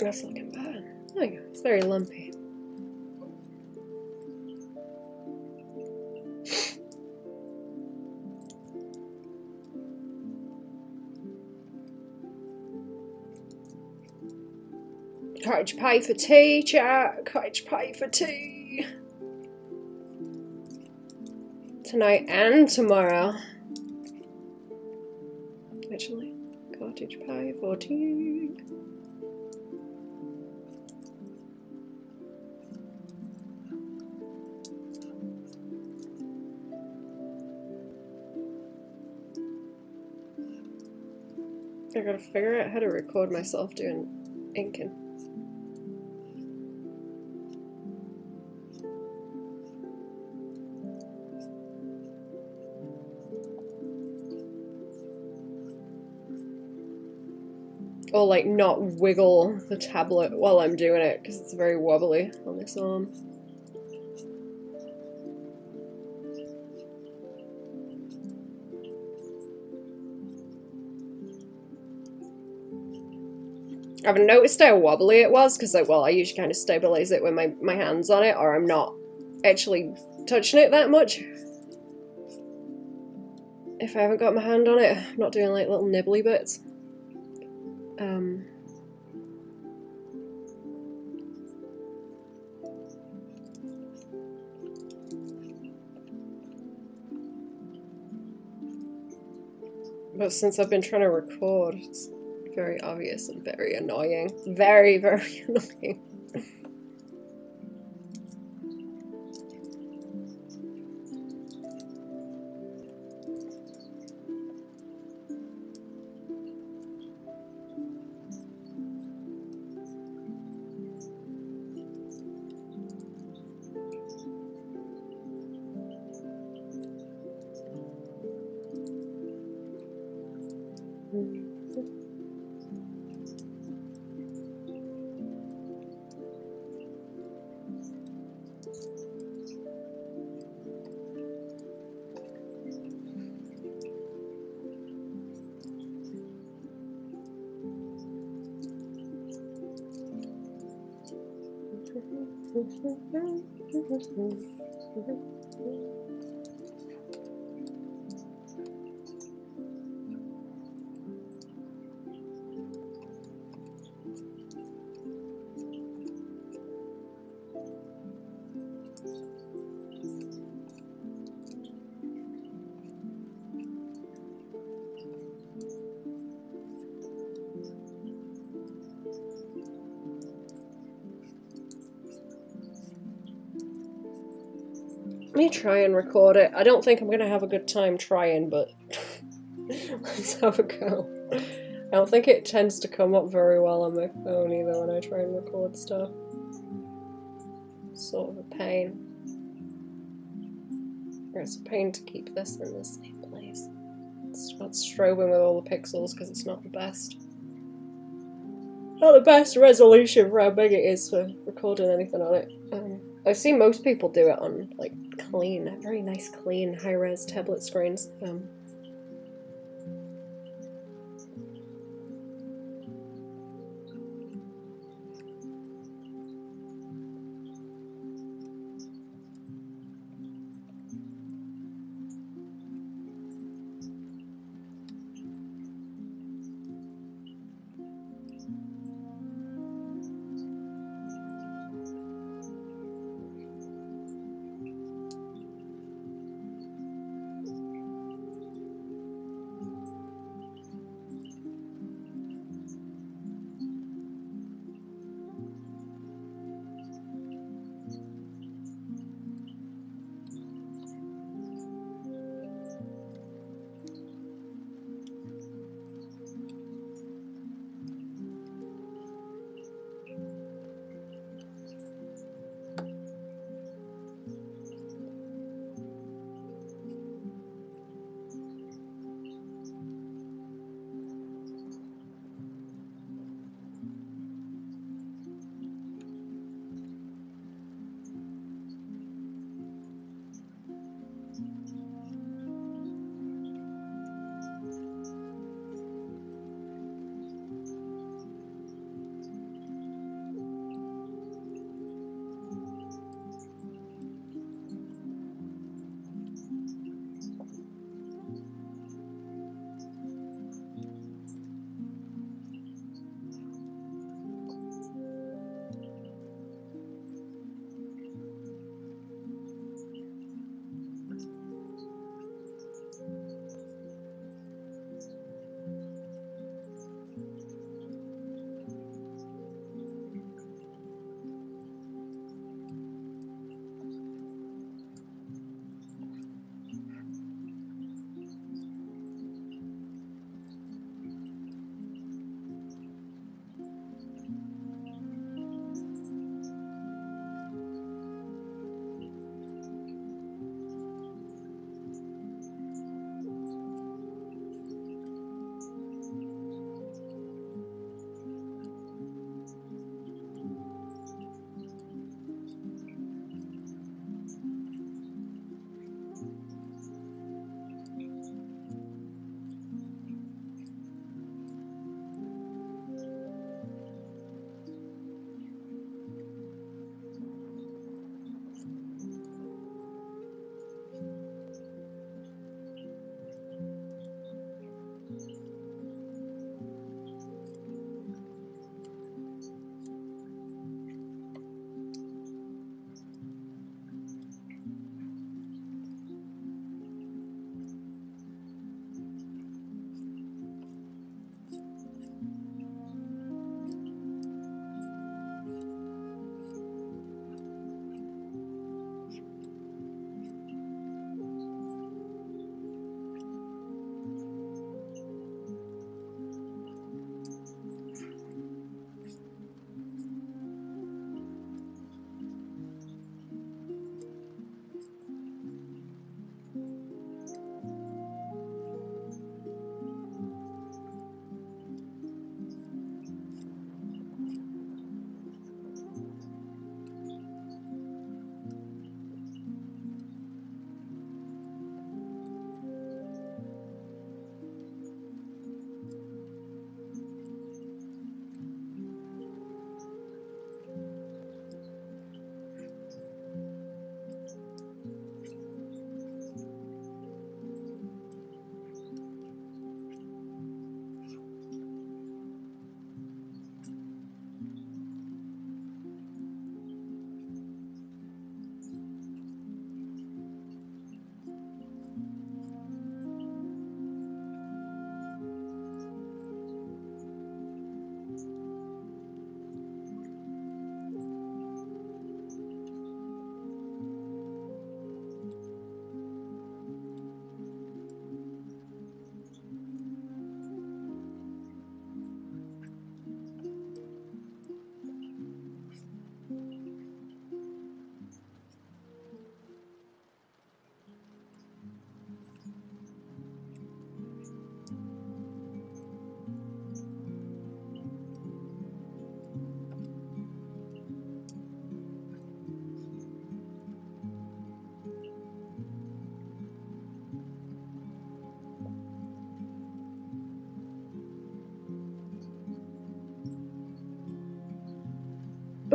That's looking bad. There you go. It's very lumpy. Cottage pie for tea, chat. Cottage pie for tea. Tonight and tomorrow. Actually, cottage pie for tea. I gotta figure out how to record myself doing inking. Or like not wiggle the tablet while I'm doing it because it's very wobbly on this arm. I've noticed how wobbly it was because I usually kind of stabilize it with my hands on it, or I'm not actually touching it that much. If I haven't got my hand on it, I'm not doing like little nibbly bits. But since I've been trying to record, it's very obvious and very annoying. Very, very annoying. me try and record it. I don't think I'm gonna have a good time trying, but let's have a go. I don't think it tends to come up very well on my phone either when I try and record stuff. Sort of a pain. It's a pain to keep this in the same place. It's not strobing with all the pixels because it's not the best. Not the best resolution for how big it is for recording anything on it. I see most people do it on like clean, very nice clean high-res tablet screens.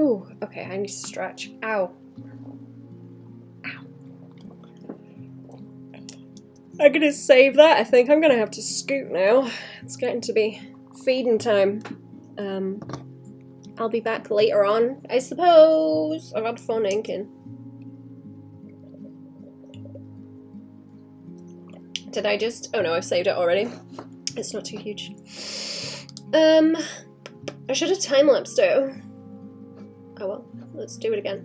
Ooh, okay, I need to stretch. Ow. Ow. I'm gonna save that. I think I'm gonna have to scoot now. It's getting to be feeding time. I'll be back later on, I suppose. I've had fun inking. Did I just... Oh no, I've saved it already. It's not too huge. I should have time-lapsed it. Oh well, let's do it again.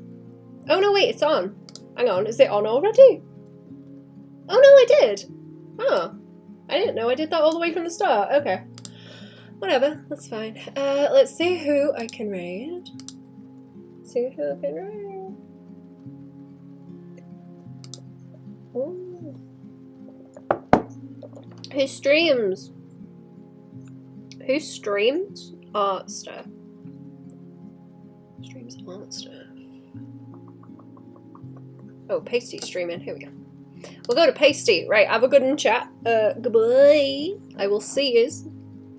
Oh no, wait, it's on. Hang on, is it on already? Oh no, I did. Oh, I didn't know I did that all the way from the start. Okay. Whatever, that's fine. Let's see who I can raid. See who I can raid. Ooh. Who streams? Who streams art stuff? Streams art stuff. Oh, Pasty streaming. Here we go. We'll go to Pasty. Right, have a good one, chat. Goodbye. I will see you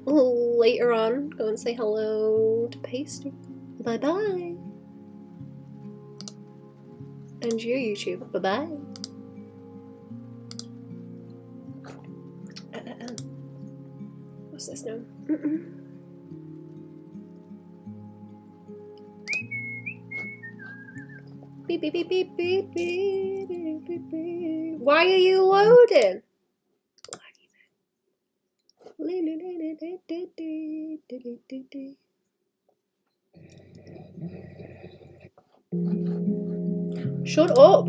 later on. Go and say hello to Pasty. Bye bye. And you, YouTube. Bye bye. What's this now? Beep beep beep beep beep beep beep beep beep. Why are you loading? Shut up.